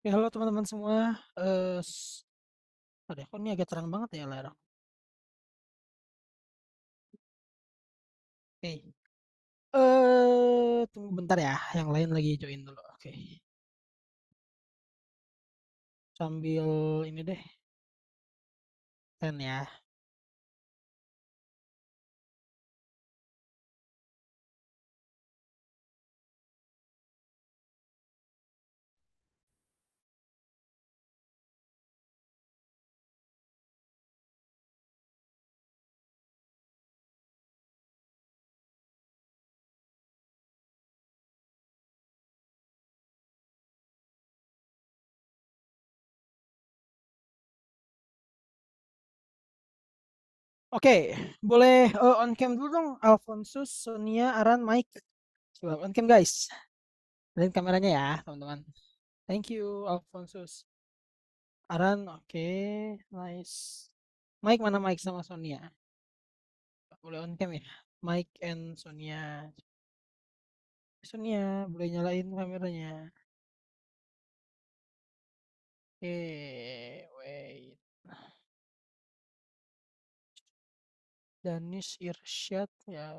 Ya, halo teman-teman semua. Aduh, kok ini agak terang banget ya layar. Oke. Tunggu bentar ya, yang lain lagi join dulu. Oke. Sambil ini deh, ya. Oke, boleh on cam dulu dong, Alfonsus, Sonia, Aran, Mike. Coba on cam guys. Lihat kameranya ya, teman-teman. Thank you, Alfonsus. Aran, oke, nice. Mike mana Mike sama Sonia? Boleh on cam ya? Mike and Sonia. Sonia, boleh nyalain kameranya. Oke, wait. Danis Irsyad ya.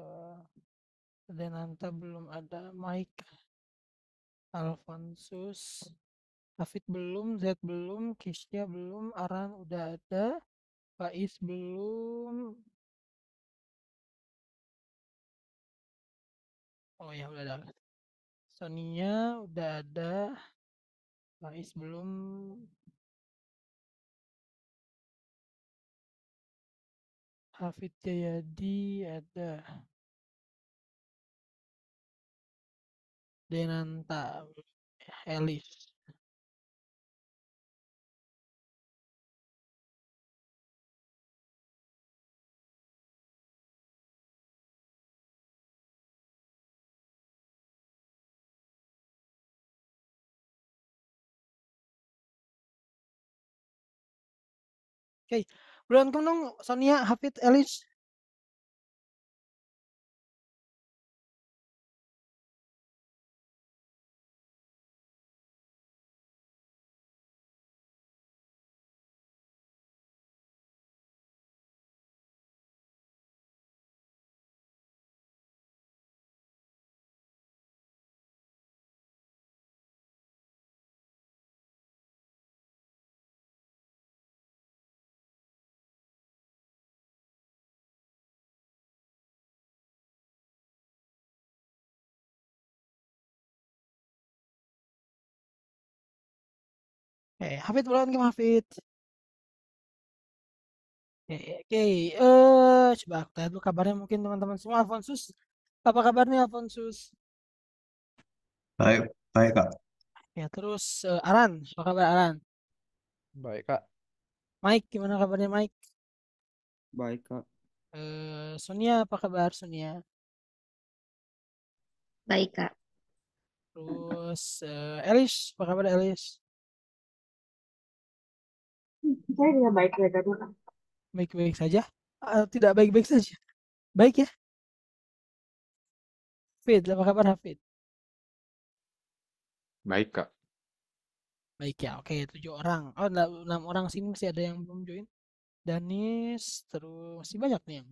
Denanta belum ada. Mike Alfonsus. Hafid belum, Z belum, Kisya belum, Aran udah ada, Faiz belum. Oh ya udah ada. Sonia udah ada, Faiz belum, Hafid Jayadi ada, Denanta, Elis. Oke, belum dong Sonia, Hafid, Elis. Hafid belum ke Hafid. Oke, coba aku lihat dulu kabarnya mungkin teman-teman semua. Alfonsus, apa kabarnya Alfonsus? Baik, baik Kak. Ya, terus Aran, apa kabar Aran? Baik, Kak. Mike, gimana kabarnya Mike? Baik, Kak. Sonia, apa kabar Sonia? Baik, Kak. Terus Elis, apa kabar Elis? Saya juga baik-baik aja, Kak. Baik-baik saja? Tidak baik-baik saja. Baik ya, Hafid, apa kabar Hafid? Baik, Kak. Baik ya, oke 7 orang. Oh, 6 orang sini masih ada yang belum join. Danis, terus masih banyak nih yang.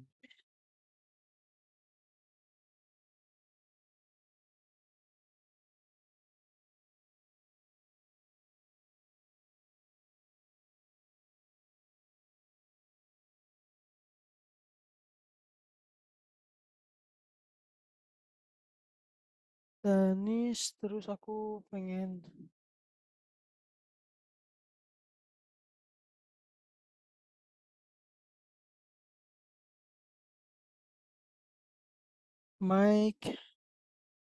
Danis, terus aku pengen Mike,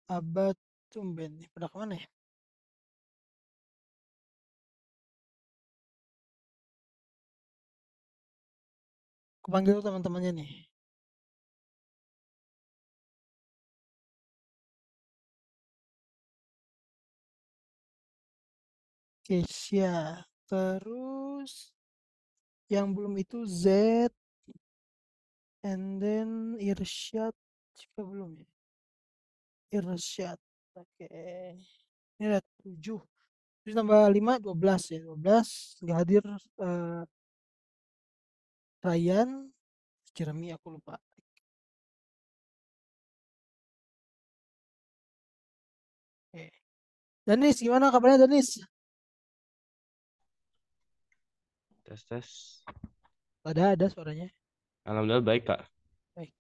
Abad, tumben nih, pada kemana ya? Aku panggil dulu teman-temannya nih. Keisha, terus yang belum itu Z, and then Irsyad juga belum ya? Irsyad, oke. Ini ada 7 7 tambah 5, 12 ya. 12 nggak hadir Ryan, Jeremy aku lupa. Oke. Danis, gimana kabarnya Danis? Tes. Ada suaranya. Alhamdulillah baik, Kak. Baik.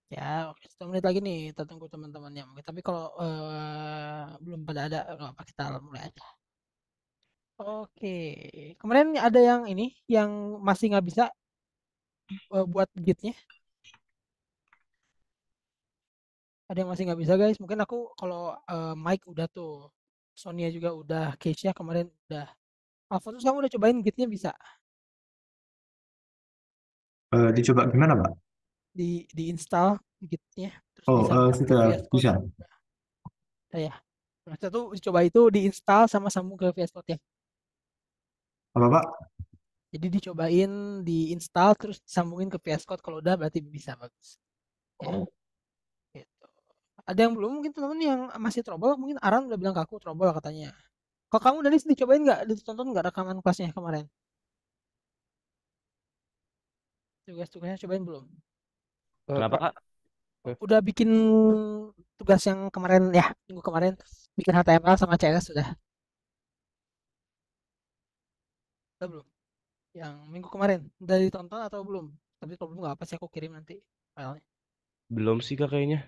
Ya, oke. 1 menit lagi nih, kita tunggu teman-temannya. Mungkin tapi kalau belum pada ada, nggak apa kita mulai aja. Oke, kemarin ada yang ini, yang masih nggak bisa buat gate-nya. Ada yang masih nggak bisa guys. Mungkin aku kalau Mike udah tuh, Sonia juga udah, Keisha kemarin udah. Alfonso kamu udah cobain gate-nya bisa Dicoba gimana, Pak? di install gate-nya, terus Oh, disambungkan ke sudah VS Code. bisa. Ya, nah, itu dicoba itu diinstal sama sambung ke VS Code ya. Apa, Pak? Jadi dicobain diinstal terus disambungin ke VS Code, kalau udah berarti bisa bagus. Ya, Oh. gitu. Ada yang belum mungkin teman-teman yang masih trouble, mungkin Aran udah bilang ke aku trouble katanya. Kalau kamu Danis dicobain nggak, ditonton nggak rekaman kelasnya kemarin? Tugas-tugasnya cobain belum? Kenapa, Kak? Udah bikin tugas yang kemarin ya, minggu kemarin bikin HTML sama CSS sudah? Udah belum? Yang minggu kemarin udah ditonton atau belum? Tapi kalau belum nggak apa sih, aku kirim nanti filenya. Belum sih, Kak, kayaknya.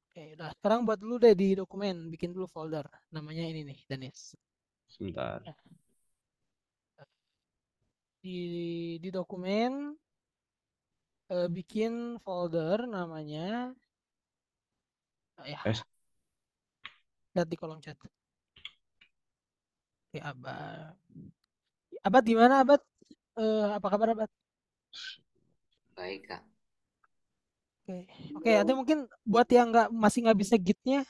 Oke, udah. Sekarang buat dulu deh di dokumen, bikin dulu folder. Namanya ini nih, Danis. Sebentar. Ya, di dokumen bikin folder namanya ya, Es. lihat di kolom chat. Oke, Abad. Abad gimana Abad? Apa kabar Abad? Baik, Kak. Oke, ada mungkin buat yang masih nggak bisa gitnya,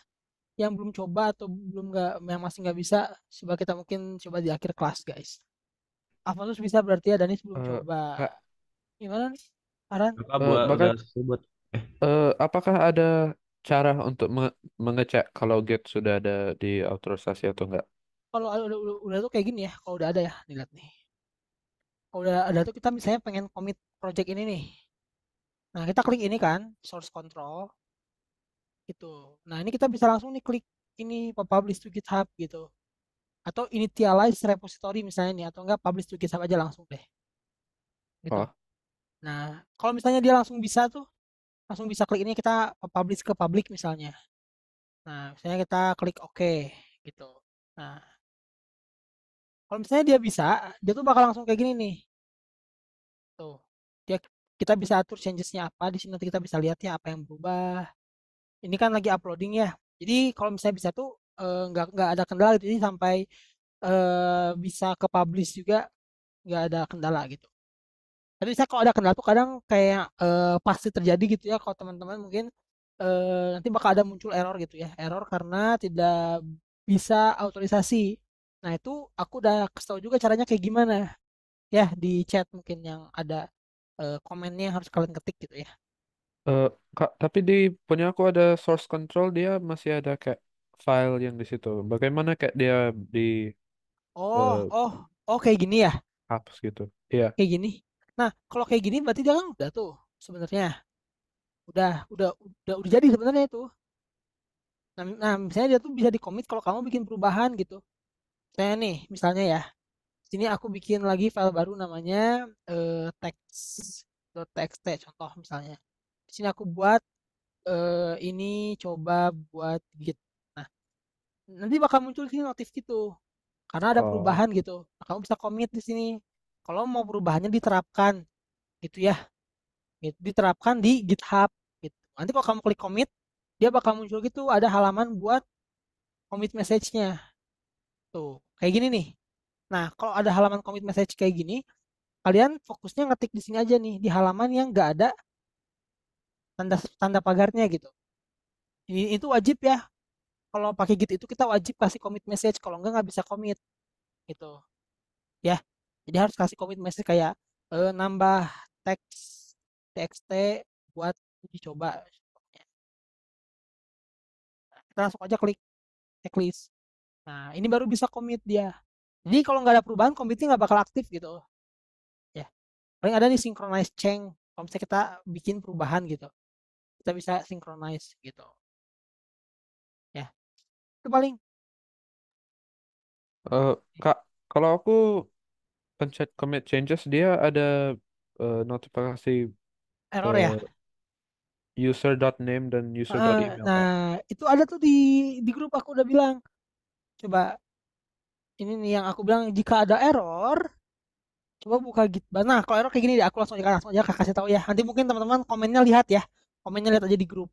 yang belum coba atau belum nggak, yang masih nggak bisa, coba kita mungkin coba di akhir kelas guys. Alfonso bisa berarti ya, Danis belum coba. Kak, Gimana nih, Aran? Kakak udah bahkan selesai buat apakah ada cara untuk mengecek kalau Git sudah ada di autorisasi atau enggak? Kalau udah tuh kayak gini ya, kalau udah ada ya, dilihat nih. Kalau udah ada tuh kita misalnya pengen commit project ini nih. Nah, kita klik ini kan, source control gitu. Nah, ini kita bisa langsung nih klik ini publish to GitHub gitu. Atau initialize repository misalnya nih, atau enggak publish to GitHub aja langsung deh. Gitu. Oh, Nah, kalau misalnya dia langsung bisa tuh, langsung bisa klik ini, kita publish ke public misalnya. Nah, misalnya kita klik OK gitu. Nah, kalau misalnya dia bisa, dia tuh bakal langsung kayak gini nih. Tuh. Dia, kita bisa atur changes-nya apa, di sini nanti kita bisa lihat ya apa yang berubah. Ini kan lagi uploading ya. Jadi kalau misalnya bisa tuh nggak ada kendala gitu. Jadi sampai bisa ke publish juga nggak ada kendala gitu. Tapi saya kalau ada kendala tuh kadang kayak pasti terjadi gitu ya, kalau teman-teman mungkin nanti bakal ada muncul error gitu ya, error karena tidak bisa autorisasi. Nah itu aku udah kasih tahu juga caranya kayak gimana ya, di chat mungkin yang ada komennya yang harus kalian ketik gitu ya. eh, Kak, tapi di punya aku ada source control, dia masih ada kayak file yang di situ. Bagaimana kayak dia di Oh, eh, oh, oh kayak gini ya, hapus gitu? Iya. kayak gini. Nah kalau kayak gini berarti dia kan udah tuh sebenarnya, udah jadi sebenarnya itu. Nah, misalnya dia tuh bisa di commit kalau kamu bikin perubahan gitu. Saya nih, misalnya ya, sini aku bikin lagi file baru namanya text.txt contoh misalnya. Di sini aku buat ini coba buat git. Nah, nanti bakal muncul di sini notif gitu. Karena ada Oh, perubahan gitu. Nah, kamu bisa commit di sini. Kalau mau perubahannya diterapkan gitu ya. Gitu, diterapkan di GitHub gitu. Nanti kalau kamu klik commit, dia bakal muncul gitu ada halaman buat commit message-nya. Tuh, kayak gini nih. Nah, kalau ada halaman commit message kayak gini, kalian fokusnya ngetik di sini aja nih, di halaman yang nggak ada tanda tanda pagarnya gitu. Itu wajib ya. Kalau pakai Git itu kita wajib kasih commit message, kalau nggak bisa commit gitu. Ya. Jadi harus kasih commit message kayak nambah teks txt buat uji coba. Kita langsung aja klik checklist. Nah, ini baru bisa commit dia. Jadi kalau nggak ada perubahan, commitnya nggak bakal aktif gitu. Ya, paling ada nih synchronize change. Kalau misalnya kita bikin perubahan gitu, kita bisa synchronize gitu. Ya, itu paling. Kak, kalau aku pencet commit changes dia ada notifikasi Error ya. user.name dan user.email, Kak. Nah, itu ada tuh di grup aku udah bilang. Coba ini nih yang aku bilang jika ada error, coba buka Gitbus. Nah, kalau error kayak gini deh, aku langsung aja kasih tahu ya. Nanti mungkin teman-teman komennya lihat ya. Komennya lihat aja di grup.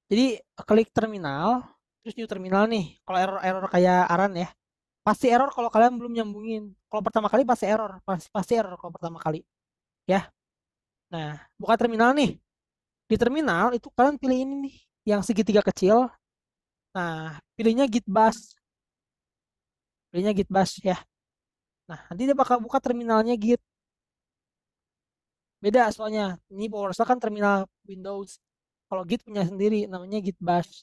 Jadi klik terminal, terus new terminal nih. Kalau error kayak Aran ya, pasti error kalau kalian belum nyambungin. Kalau pertama kali pasti error, pasti error kalau pertama kali. Ya. Nah, buka terminal nih. Di terminal itu kalian pilih ini nih, yang segitiga kecil. Nah, pilihnya Gitbus ya. Nah, nanti dia bakal buka terminalnya Git. Beda soalnya. Ini PowerShell kan terminal Windows. Kalau Git punya sendiri namanya Gitbus.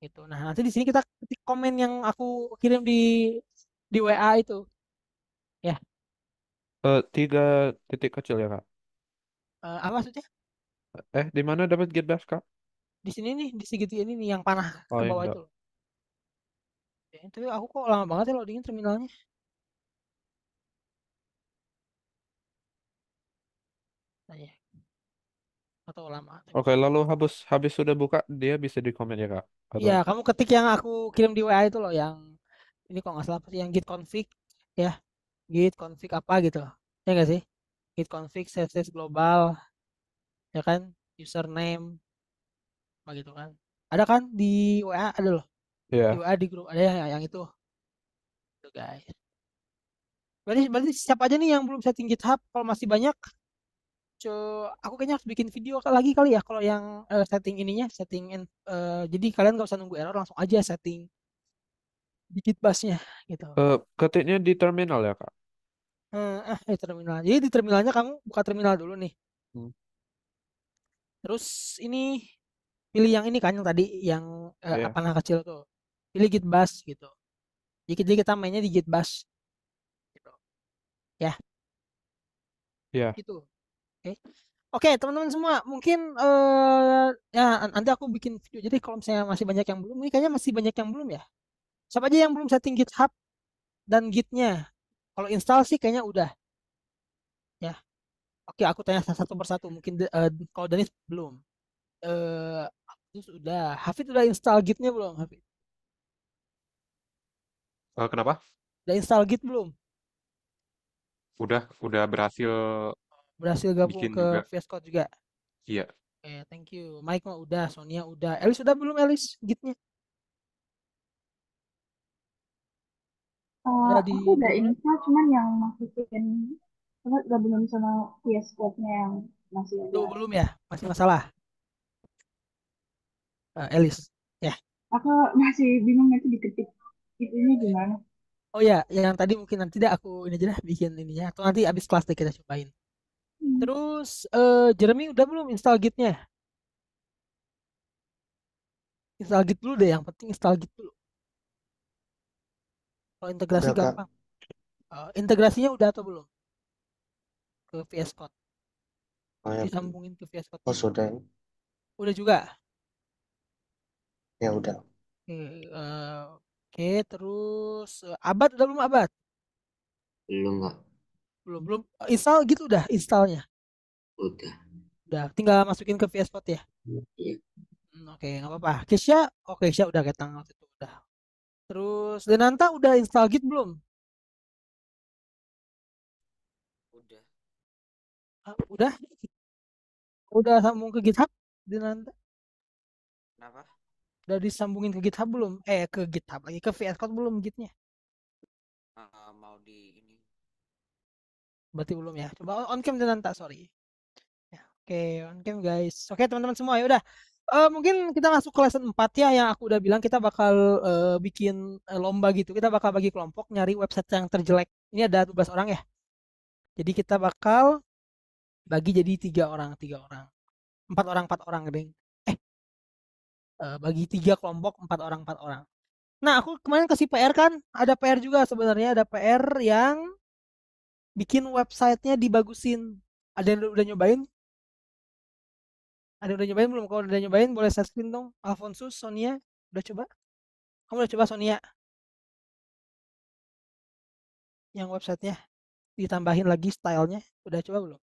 Gitu. Nah, nanti di sini kita ketik komen yang aku kirim di WA itu. Ya, 3 titik kecil ya, Kak. apa maksudnya? Di mana dapat get bash, Kak? Di sini nih, di segitiga ini nih yang panah Oh, ke yang bawah enggak. itu loh. Ya, tapi aku kok lama banget ya loadingin terminalnya. Nah, ya, atau lama. Oke, lalu habis sudah buka dia bisa di comment ya, Kak? Atau Ya, kamu ketik yang aku kirim di WA itu loh, yang ini kok nggak salah apa sih, yang git config ya, git config apa gitu, ya nggak sih? Git config css global, ya kan, username, apa gitu kan? Ada kan di WA ada loh, di ya. WA di grup ada yang itu, tuh guys. Berarti siapa aja nih yang belum setting GitHub? Kalau masih banyak, aku kayaknya harus bikin video lagi kali ya. Kalau yang setting ininya, jadi kalian nggak usah nunggu error, langsung aja setting di Gitbusnya gitu. Ketiknya di terminal ya, Kak? Terminal. Jadi di terminalnya kamu buka terminal dulu nih. Hmm. Terus ini pilih yang ini kan yang tadi yang Iya. panah kecil tuh. Pilih Gitbus gitu. Jadi kita mainnya di Gitbus gitu. Ya, Iya. gitu. Oke. Oke, teman-teman semua, mungkin ya nanti aku bikin video. Jadi kalau misalnya masih banyak yang belum, ini kayaknya masih banyak yang belum ya. Siapa aja yang belum setting GitHub dan Gitnya? Kalau install sih kayaknya udah ya. Oke, aku tanya satu persatu. Mungkin kalau Danis belum. Terus udah. Hafid udah install Gitnya belum, Hafid? Kenapa? Udah install Git belum? Udah berhasil Berhasil gabung bikin ke juga. VS Code juga. Iya. Oke, thank you. Mike mah udah, Sonia udah. Elis udah belum, Elis? Gitnya? Udah Aku udah download? install cuman yang masukin apa gabungan sama VS Code-nya yang masih ada. Tuh, belum ya? Masih masalah? Elis? Ya. Aku masih bingung itu diketik itunya gimana. Oh ya, yang tadi mungkin nanti dah aku ini aja dah bikin ininya. Atau nanti abis kelas deh kita cobain. Hmm. Terus, Jeremy udah belum install Gitnya? Install Git dulu deh, yang penting install Git dulu. Kalau integrasi Udah, Kak. gampang. Integrasinya udah atau belum? Ke VS Code. Oh, ya. Disambungin ke VS Oh, Code-nya. sudah. Udah juga? Ya, udah. Oke, terus Abad udah belum Abad? Belum, Kak. Belum. Install gitu udah installnya. Udah. Udah, tinggal masukin ke VS Code ya. Iya. Oke, nggak apa-apa. Kesha, oke, Kesha udah kayak tanggal itu udah. Terus Denanta udah install Git belum? Udah. Udah? Udah sambung ke GitHub? Denanta Kenapa? udah disambungin ke GitHub belum? Ke GitHub lagi ke VS Code belum Gitnya? Mau di ini. Berarti belum ya. Coba on cam Denanta, sorry. Ya, oke, on cam guys. Oke, teman-teman semua ya udah. Mungkin kita masuk ke lesson 4 ya, yang aku udah bilang kita bakal bikin lomba gitu. Kita bakal bagi kelompok nyari website yang terjelek. Ini ada 12 orang ya. Jadi kita bakal bagi jadi 3 orang, 3 orang. 4 orang, 4 orang, geng. Bagi 3 kelompok, 4 orang, 4 orang. Nah, aku kemarin kasih PR kan, ada PR juga sebenarnya, ada PR yang bikin websitenya dibagusin. Ada yang udah nyobain? Ada yang udah nyobain belum? Kalau udah nyobain boleh share screen dong. Alfonsus, Sonia, udah coba? Kamu udah coba Sonia? Yang websitenya ditambahin lagi stylenya, udah coba belum?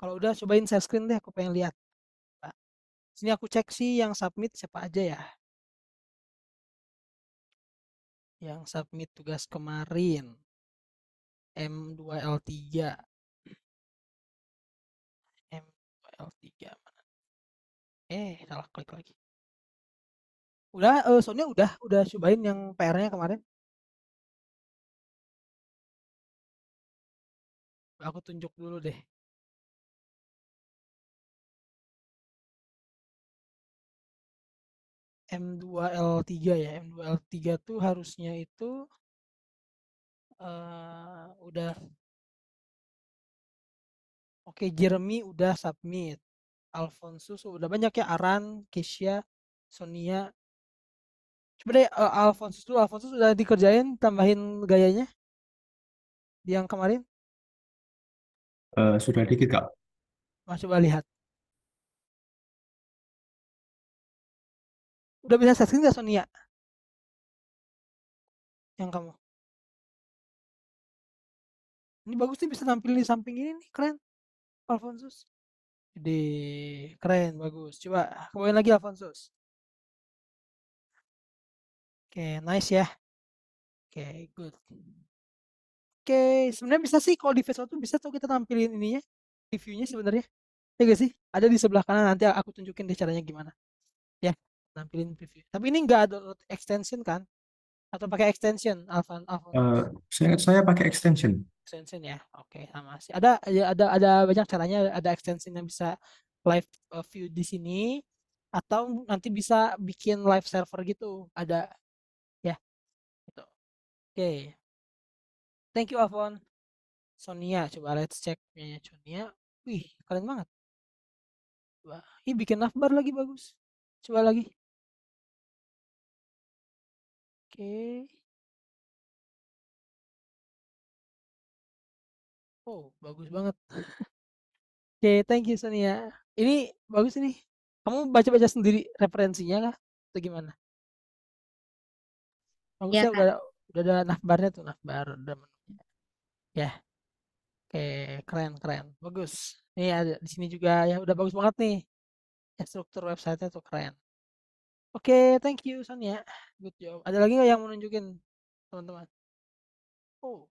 Kalau udah cobain share screen deh, aku pengen lihat. Nah, sini aku cek sih yang submit siapa aja ya. Yang submit tugas kemarin. M2L3. M2L3 mana? Salah klik lagi. Udah, Sonia udah cobain yang PR-nya kemarin. Aku tunjuk dulu deh. M2L3 ya. M2L3 tuh harusnya itu udah oke, Jeremy udah submit. Alfonsus udah banyak ya, Aran, Keisha, Sonia. Coba deh Alfonsus dulu, Alfonsus udah dikerjain tambahin gayanya di yang kemarin. Sudah dikit, Kak. Coba lihat. Udah bisa setting nggak Sonia? Yang kamu. Ini bagus nih, bisa tampil di samping ini nih, keren. Alfonsus. Jadi keren, bagus. Coba kemudian lagi Alfonsus. Oke, nice ya. Oke, good. Oke, sebenarnya bisa sih kalau di Facebook tuh bisa tuh kita tampilin ininya, reviewnya sebenarnya. Ya gak sih? Ada di sebelah kanan, nanti aku tunjukin deh caranya gimana. Ya, tampilin preview. Tapi ini nggak ada extension kan? Atau pakai extension, Saya pakai extension. extension ya. Oke, sama sih. Ada banyak caranya. Ada extension yang bisa live view di sini, atau nanti bisa bikin live server gitu. Ada ya. Gitu. Oke. Thank you Avon. Sonia, coba let's check punyanya Sonia. Wih, keren banget. Coba. Ih, bikin navbar lagi bagus. Coba lagi. Oke. Oh, bagus banget. Oke, thank you Sonia. Ini bagus ini. Kamu baca-baca sendiri referensinya kah? Atau gimana? Bagus Iya, ya, Kak. udah ada navbarnya tuh, navbar udah menunya. Ya. Oke, keren. Bagus. Nih ada di sini juga ya, udah bagus banget nih. Ya, struktur website-nya tuh keren. Oke, thank you Sonia. Good job. Ada lagi nggak yang mau nunjukin teman-teman? Oh,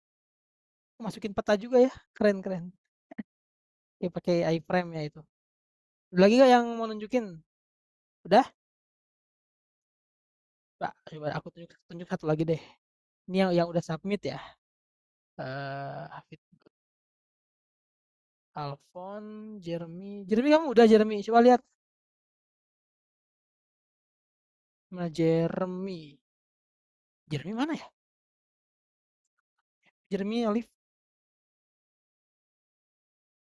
masukin peta juga ya. Keren. Oke, pakai iframe ya itu. Ada lagi nggak yang mau nunjukin? Udah? Coba aku tunjuk satu lagi deh. Ini yang udah submit ya. Hafid, Alfon, Jeremy. Jeremy kamu udah Jeremy. Coba lihat. Mana Jeremy? Jeremy mana ya? Jeremy live.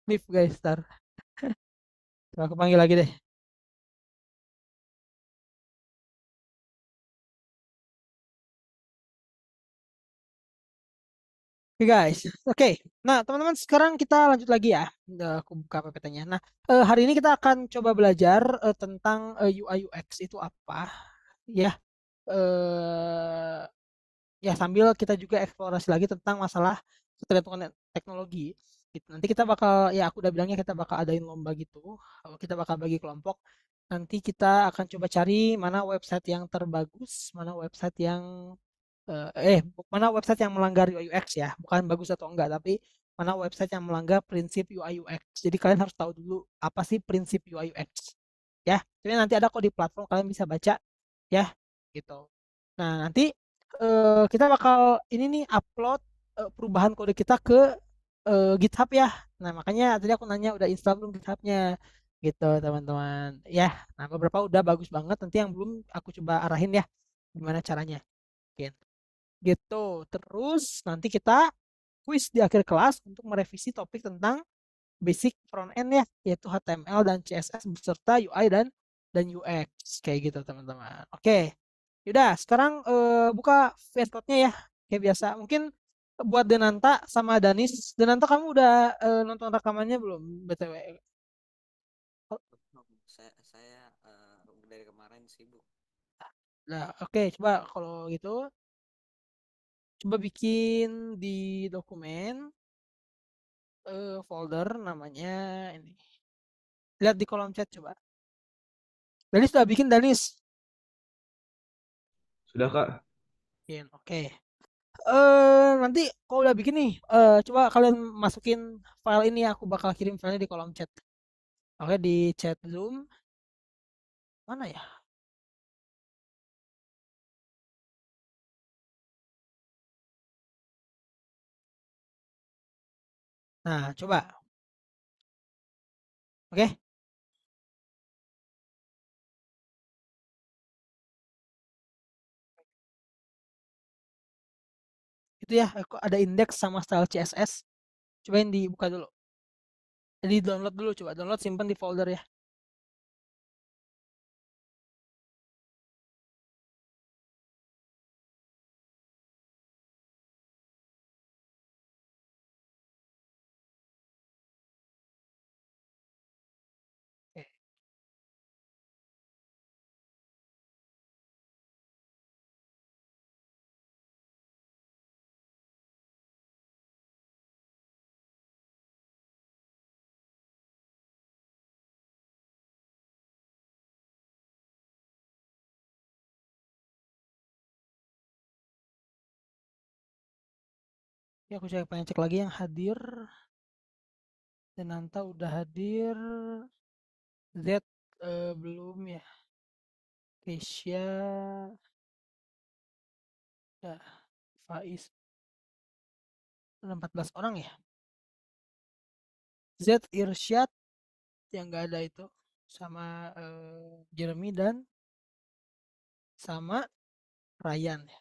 Live guys, ntar. Coba aku panggil lagi deh. Oke guys, oke. Nah teman-teman sekarang kita lanjut lagi ya. Aku buka PPT-nya. Nah hari ini kita akan coba belajar tentang UI UX itu apa, ya. Ya sambil kita juga eksplorasi lagi tentang masalah ketergantungan teknologi. Gitu. Nanti kita bakal, ya aku udah bilangnya kita bakal adain lomba gitu. Kita bakal bagi kelompok. Nanti kita akan coba cari mana website yang terbagus, mana website yang mana website yang melanggar UI UX ya, bukan bagus atau enggak, tapi mana website yang melanggar prinsip UI UX. Jadi kalian harus tahu dulu apa sih prinsip UI UX, ya. Jadi nanti ada kok di platform, kalian bisa baca, ya, gitu. Nah nanti kita bakal ini nih upload perubahan kode kita ke GitHub ya. Nah makanya tadi aku nanya udah install belum GitHub-nya, gitu teman-teman. Ya, nah beberapa udah bagus banget. Nanti yang belum aku coba arahin ya gimana caranya. Oke. Gitu. Terus nanti kita quiz di akhir kelas untuk merevisi topik tentang basic front end ya, yaitu HTML dan CSS beserta UI dan dan UX kayak gitu teman-teman. Oke. Yaudah, sekarang buka VS Code-nya ya. Kayak biasa. Mungkin buat Denanta sama Danis. Denanta kamu udah nonton rekamannya belum BTW? Saya dari kemarin sibuk. Nah, oke, coba kalau gitu coba bikin di dokumen folder namanya ini. Lihat di kolom chat coba. Danis udah bikin Danis. Sudah, Kak. Bikin, oke. Nanti kalau udah bikin nih, coba kalian masukin file ini, aku bakal kirim filenya di kolom chat. Oke, di chat Zoom. Mana ya? Nah, coba. Oke. Itu ya, kok ada indeks sama style CSS. Cobain dibuka dulu. Jadi download dulu, coba download, simpan di folder ya. Oke. Ya, aku pengen cek lagi yang hadir. Denanta udah hadir. Z belum ya. Keisha. Ya, Faiz. Ada 14 orang ya. Z Irsyad yang nggak ada itu. Sama Jeremy dan sama Ryan ya.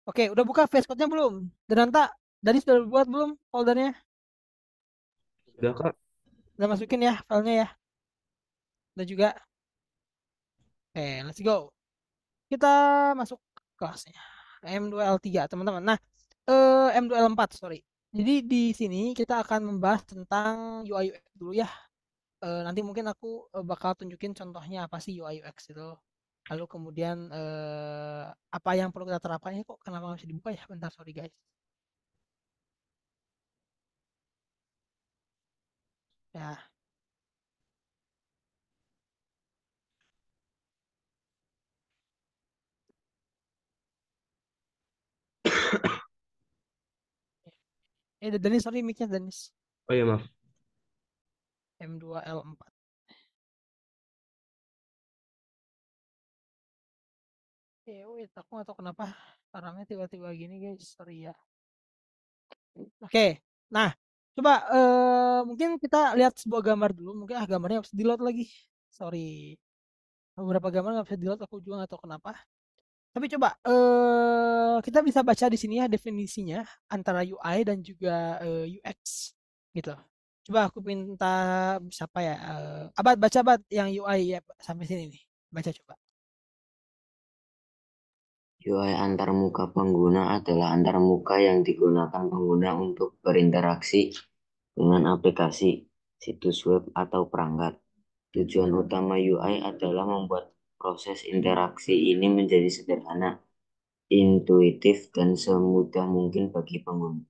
Oke, udah buka VS Code-nya belum? Denanta, dari sudah buat belum foldernya? Sudah, Kak. Udah masukin ya filenya ya. Udah juga. Oke, let's go. Kita masuk kelasnya. M2L3, teman-teman. Nah, M2L4, sorry. Jadi di sini kita akan membahas tentang UI UX dulu ya. Nanti mungkin aku bakal tunjukin contohnya apa sih UI UX itu. Lalu kemudian apa yang perlu kita terapkan. Ini kok kenapa nggak bisa dibuka ya? Bentar, sorry guys. Ya, Denis, sorry mic-nya Denis. Oh iya, maaf. M2L4. Wait, aku nggak tahu kenapa paramnya tiba-tiba gini guys, sorry ya. Oke, nah coba mungkin kita lihat sebuah gambar dulu. Mungkin gambarnya harus di-load lagi. Sorry, beberapa gambar nggak bisa di-load, aku juga nggak tahu kenapa. Tapi coba kita bisa baca di sini ya definisinya antara UI dan juga UX gitu. Coba aku minta siapa ya? Abad baca Abad yang UI ya sampai sini nih. Baca coba. UI antarmuka pengguna adalah antarmuka yang digunakan pengguna untuk berinteraksi dengan aplikasi, situs web, atau perangkat. Tujuan utama UI adalah membuat proses interaksi ini menjadi sederhana, intuitif, dan semudah mungkin bagi pengguna.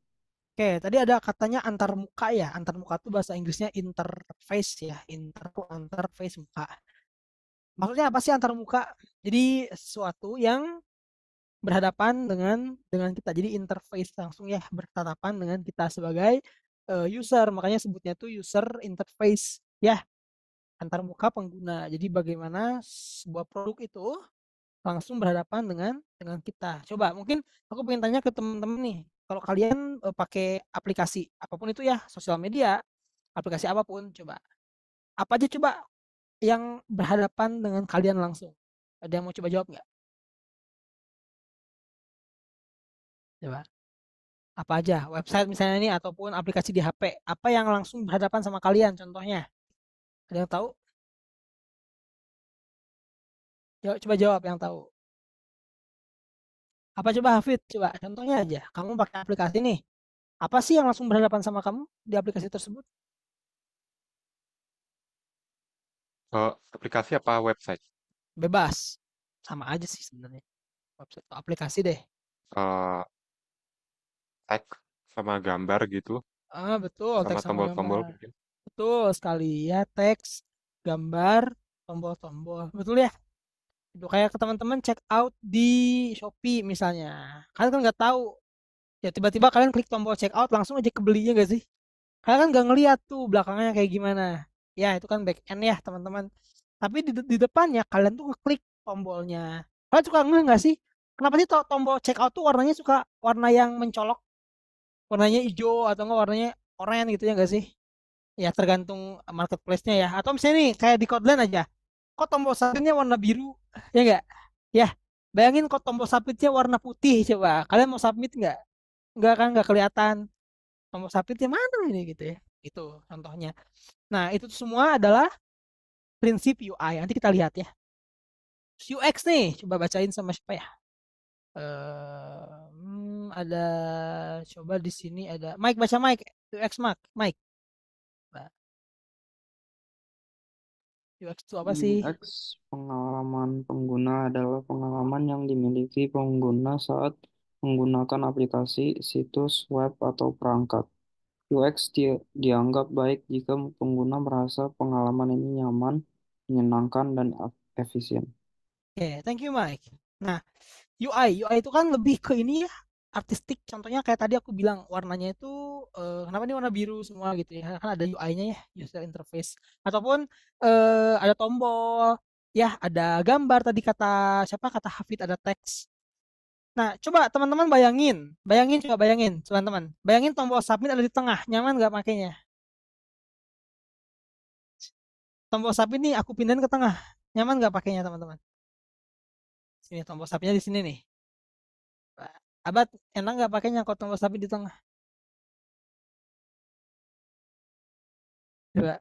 Oke, tadi ada katanya antarmuka ya. Antarmuka itu bahasa Inggrisnya interface ya. Interface muka. Maksudnya apa sih antarmuka? Jadi sesuatu yang berhadapan dengan kita. Jadi interface langsung ya bertatapan dengan kita sebagai user. Makanya sebutnya tuh user interface ya. Antarmuka pengguna. Jadi bagaimana sebuah produk itu langsung berhadapan dengan kita. Coba mungkin aku pengen tanya ke teman-teman nih. Kalau kalian pakai aplikasi apapun itu ya, sosial media, aplikasi apapun, coba. Apa aja coba yang berhadapan dengan kalian langsung? Ada yang mau coba jawab nggak? Coba. Apa aja? Website misalnya ini ataupun aplikasi di HP. Apa yang langsung berhadapan sama kalian contohnya? Ada yang tahu? Coba jawab yang tahu. Apa coba Hafid? Coba contohnya aja. Kamu pakai aplikasi nih. Apa sih yang langsung berhadapan sama kamu di aplikasi tersebut? Aplikasi apa website? Bebas. Sama aja sih sebenarnya. Website atau aplikasi deh. Eh, Teks sama gambar gitu, Betul, sama teks sama tombol-tombol gambar. mungkin. Betul sekali ya, teks, gambar, tombol-tombol. Betul ya? Itu kayak ke teman-teman check out di Shopee misalnya. Kalian kan nggak tahu. Ya tiba-tiba kalian klik tombol check out langsung aja kebelinya nggak sih? Kalian kan nggak ngeliat tuh belakangnya kayak gimana. Ya itu kan back end ya teman-teman. Tapi di depannya kalian tuh ngeklik tombolnya. Kalian suka nggak sih? Kenapa sih tombol check out tuh warnanya suka warna yang mencolok? Warnanya hijau atau enggak warnanya oranye gitu ya nggak sih? Ya tergantung marketplace-nya ya. Atau misalnya nih kayak di Kotlin aja. Kok tombol submit-nya warna biru? Ya enggak? Ya, bayangin kok tombol submit-nya warna putih coba. Kalian mau submit nggak? Enggak kan nggak kelihatan. Tombol submit-nya mana ini gitu ya. Itu contohnya. Nah, itu semua adalah prinsip UI. Nanti kita lihat ya. UX nih, coba bacain sama siapa ya? Ada coba di sini ada Mike, baca Mike. UX Mike. UX itu apa sih? UX pengalaman pengguna adalah pengalaman yang dimiliki pengguna saat menggunakan aplikasi, situs web, atau perangkat. UX dianggap baik jika pengguna merasa pengalaman ini nyaman, menyenangkan, dan efisien. Oke, thank you Mike. Nah, UI itu kan lebih ke ini ya, artistik. Contohnya kayak tadi aku bilang warnanya itu kenapa ini warna biru semua gitu ya? Kan ada UI-nya ya, user interface. Ataupun ada tombol, ya ada gambar tadi kata siapa? Kata Hafid ada teks. Nah, coba teman-teman bayangin teman-teman. Bayangin tombol submit ada di tengah, nyaman nggak makainya? Tombol submit nih aku pindahin ke tengah, nyaman nggak pakainya teman-teman? Sini tombol submitnya di sini nih. Abad enak nggak pakainya kalau tombol submit di tengah? Coba.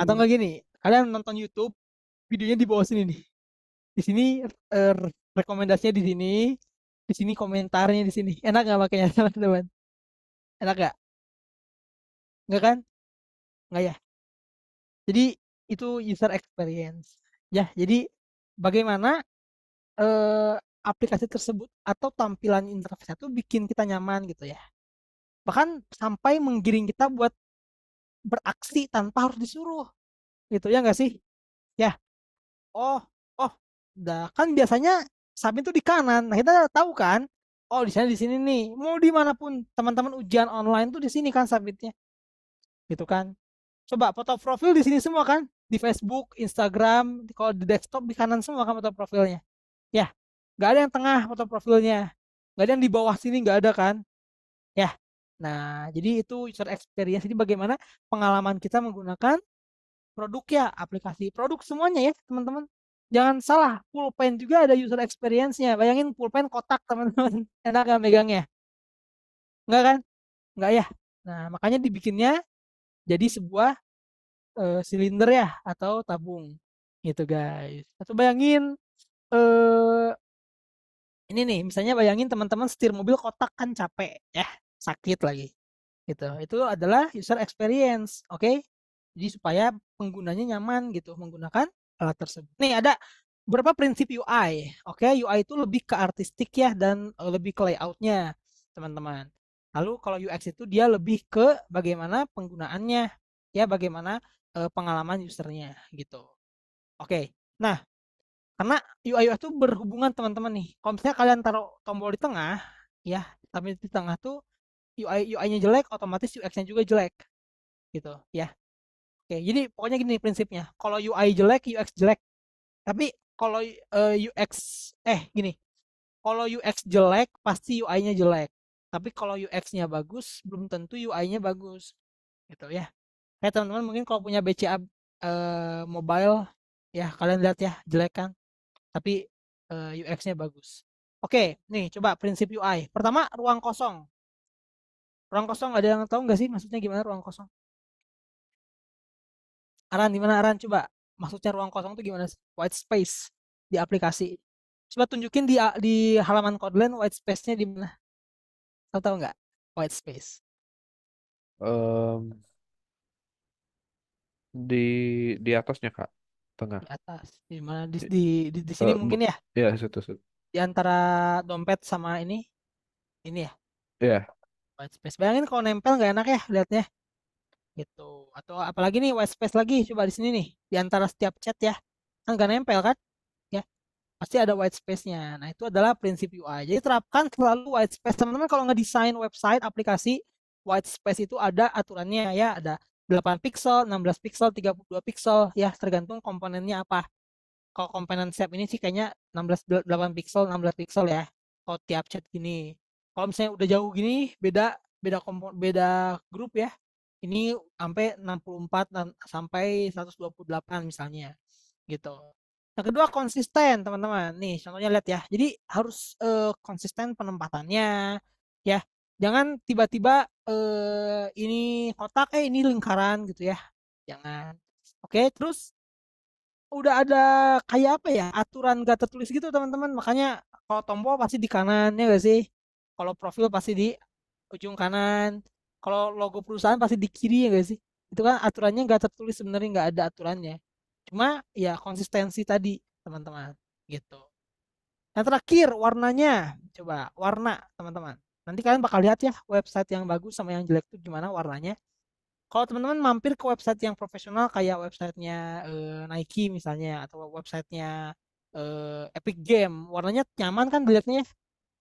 Atau enggak gini, kalian nonton YouTube, videonya di bawah sini nih. Di sini rekomendasinya di sini komentarnya di sini. Enak nggak makanya teman-teman? Enak nggak? Nggak kan? Nggak ya? Jadi itu user experience. Ya, jadi bagaimana aplikasi tersebut atau tampilan interface itu bikin kita nyaman gitu ya. Bahkan sampai menggiring kita buat beraksi tanpa harus disuruh. Gitu ya nggak sih? Ya. Oh, udah kan biasanya submit itu di kanan. Nah, kita tahu kan? Oh, di sini nih. Mau dimanapun teman-teman ujian online tuh di sini kan submitnya. Gitu kan? Coba foto profil di sini semua kan? Di Facebook, Instagram, kalau di desktop di kanan semua kan foto profilnya. Ya, nggak ada yang tengah foto profilnya. Nggak ada yang di bawah sini nggak ada kan? Ya. Nah, jadi itu user experience. Jadi bagaimana pengalaman kita menggunakan produk ya, aplikasi. Produk semuanya ya, teman-teman. Jangan salah, pulpen juga ada user experience-nya. Bayangin pulpen kotak, teman-teman. Enak nggak megangnya? Enggak kan? Enggak ya? Nah, makanya dibikinnya jadi sebuah silinder ya, atau tabung. Gitu, guys. Atau bayangin, ini nih, misalnya bayangin teman-teman setir mobil kotak kan capek, ya. Sakit lagi. Gitu. Itu adalah user experience, oke? Jadi supaya penggunanya nyaman gitu menggunakan alat tersebut. Nih ada beberapa prinsip UI. Oke, UI itu lebih ke artistik ya dan lebih ke layoutnya, teman-teman. Lalu kalau UX itu dia lebih ke bagaimana penggunaannya, ya bagaimana pengalaman usernya gitu. Oke, nah karena UI itu berhubungan teman-teman nih. Kalau misalnya kalian taruh tombol di tengah, ya, tapi di tengah tuh UI-nya jelek, otomatis UX-nya juga jelek, gitu ya. Oke, jadi pokoknya gini prinsipnya. Kalau UI jelek, UX jelek. Tapi kalau gini. Kalau UX jelek, pasti UI-nya jelek. Tapi kalau UX-nya bagus, belum tentu UI-nya bagus. Gitu ya. Kayak teman-teman mungkin kalau punya BCA mobile, ya kalian lihat ya, jelek kan. Tapi UX-nya bagus. Oke, nih coba prinsip UI. Pertama, ruang kosong. Ruang kosong ada yang tahu nggak sih maksudnya gimana ruang kosong? Aran, di mana Aran? Coba maksudnya ruang kosong itu gimana sih? White space di aplikasi. Coba tunjukin di halaman Kotlin white space-nya di mana? Tahu nggak? White space. Em, di atasnya Kak, tengah. Di atas. Di mana? Di sini Eh, mungkin ya? Ya, situ. Di antara dompet sama ini ya. Iya. White space. Bayangin kalau nempel nggak enak ya liatnya. Gitu. Atau apalagi nih white space lagi. Coba di sini nih. Di antara setiap chat ya. Kan nggak nempel kan? Ya. Pasti ada white space-nya. Nah, itu adalah prinsip UI. Jadi terapkan selalu white space. Teman-teman kalau ngedesain website, aplikasi, white space itu ada aturannya ya. Ada 8 pixel, 16 pixel, 32 pixel. Ya, tergantung komponennya apa. Kalau komponen shape ini sih kayaknya 8 pixel, 16 pixel ya. Kalau tiap chat gini. Kalau misalnya udah jauh gini, beda grup ya. Ini sampai 64 dan sampai 128 misalnya. Gitu. Yang kedua konsisten teman-teman. Nih contohnya lihat ya. Jadi harus konsisten penempatannya ya. Jangan tiba-tiba ini kotak ini lingkaran gitu ya. Jangan. Oke, terus udah ada kayak apa ya? Aturan gak tertulis gitu teman-teman. Makanya kalau tombol pasti di kanan ya gak sih? Kalau profil pasti di ujung kanan. Kalau logo perusahaan pasti di kiri ya gak sih? Itu kan aturannya gak tertulis sebenarnya nggak ada aturannya. Cuma ya konsistensi tadi teman-teman gitu. Yang terakhir warnanya. Coba warna teman-teman. Nanti kalian bakal lihat ya website yang bagus sama yang jelek itu gimana warnanya. Kalau teman-teman mampir ke website yang profesional kayak websitenya Nike misalnya atau websitenya Epic Game, warnanya nyaman kan dilihatnya ya?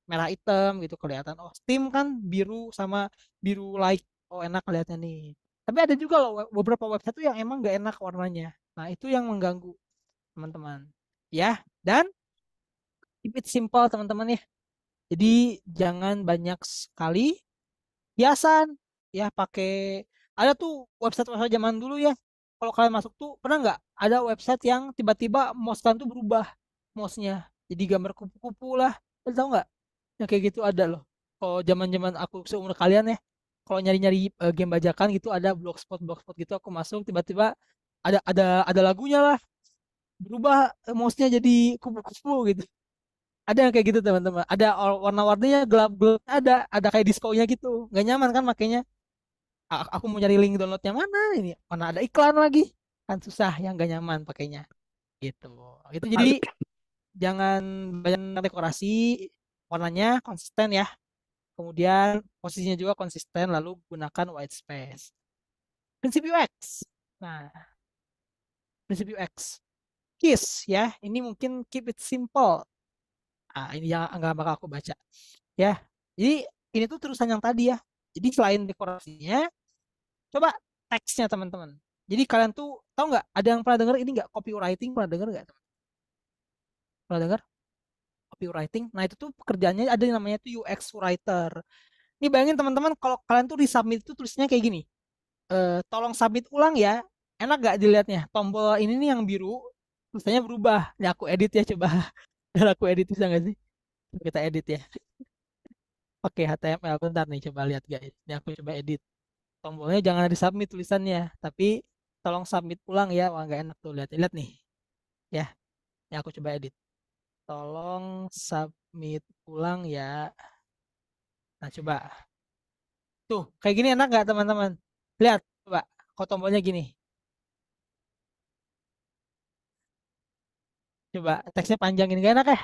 Merah hitam gitu kelihatan. Oh, Steam kan biru sama biru light. Oh, enak kelihatannya nih. Tapi ada juga loh beberapa website tuh yang emang nggak enak warnanya. Nah, itu yang mengganggu teman-teman. Ya, dan keep it simple teman-teman ya. Jadi jangan banyak sekali hiasan ya pakai ada tuh website zaman dulu ya. Kalau kalian masuk tuh pernah nggak ada website yang tiba-tiba mouse kalian tuh berubah mouse-nya jadi gambar kupu-kupu lah. Kalian tahu nggak? Yang kayak gitu ada loh. Kalau zaman-zaman aku seumur kalian ya, kalau nyari-nyari game bajakan gitu ada blogspot gitu aku masuk tiba-tiba ada lagunya lah berubah mouse-nya jadi kupu-kupu gitu. Ada yang kayak gitu teman-teman. Ada warna-warninya gelap-gelap ada kayak diskonya gitu. Nggak nyaman kan makanya. Aku mau nyari link downloadnya mana ini? Mana ada iklan lagi? Kan susah yang nggak nyaman pakainya. Gitu. Itu jadi jangan banyak dekorasi, warnanya konsisten ya. Kemudian posisinya juga konsisten lalu gunakan white space. Prinsip UX. Nah, prinsip UX. KISS ya. Ini mungkin keep it simple. Nah, ini yang nggak bakal aku baca. Ya. Jadi ini tuh terusan yang tadi ya. Jadi selain dekorasinya, coba teksnya teman-teman. Jadi kalian tuh tahu nggak? Ada yang pernah dengar ini nggak? Copywriting pernah dengar nggak? Pernah dengar? Copywriting. Nah itu tuh pekerjaannya ada yang namanya tuh UX writer. Ini bayangin teman-teman kalau kalian tuh di submit itu tulisnya kayak gini. Tolong submit ulang ya. Enak nggak dilihatnya? Tombol ini nih yang biru, tulisannya berubah. Ini aku edit ya coba. Biar aku edit bisa nggak sih? Kita edit ya. Oke, HTML bentar nih coba lihat guys. Ini aku coba edit. Tombolnya jangan di submit tulisannya, tapi tolong submit ulang ya. Wah nggak enak tuh lihat nih. Ya, ini aku coba edit. Tolong submit ulang ya. Nah coba. Tuh, kayak gini enak nggak teman-teman? Lihat, coba. Kok tombolnya gini. Coba, teksnya panjang ini nggak enak ya?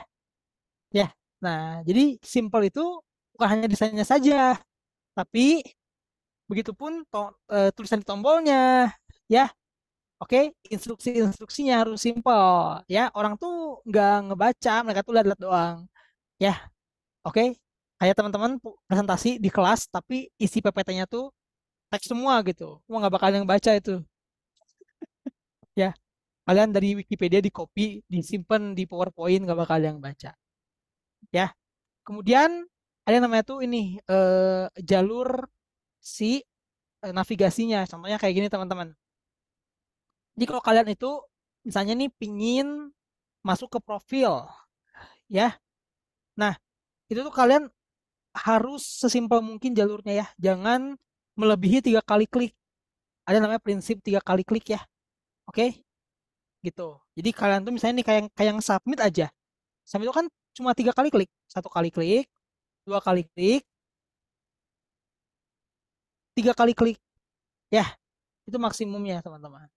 Ya, nah jadi simple itu bukan hanya desainnya saja, tapi begitupun tulisan di tombolnya, ya. Oke, instruksinya harus simple, ya. Orang tuh nggak ngebaca, mereka tuh lihat doang, ya. Oke, kayak teman-teman presentasi di kelas, tapi isi PPT-nya tuh teks semua gitu. Wah nggak bakal yang baca itu, ya. Kalian dari Wikipedia di copy, disimpan di PowerPoint nggak bakal yang baca, ya. Kemudian ada yang namanya tuh ini jalur si navigasinya. Contohnya kayak gini teman-teman. Jadi kalau kalian itu misalnya nih pingin masuk ke profil, ya. Nah itu tuh kalian harus sesimpel mungkin jalurnya ya. Jangan melebihi 3 kali klik. Ada namanya prinsip 3 kali klik ya. Oke. gitu. Jadi kalian tuh misalnya nih kayak yang submit aja. Submit itu kan cuma 3 kali klik. 1 kali klik, 2 kali klik, 3 kali klik. Ya, itu maksimumnya teman-teman.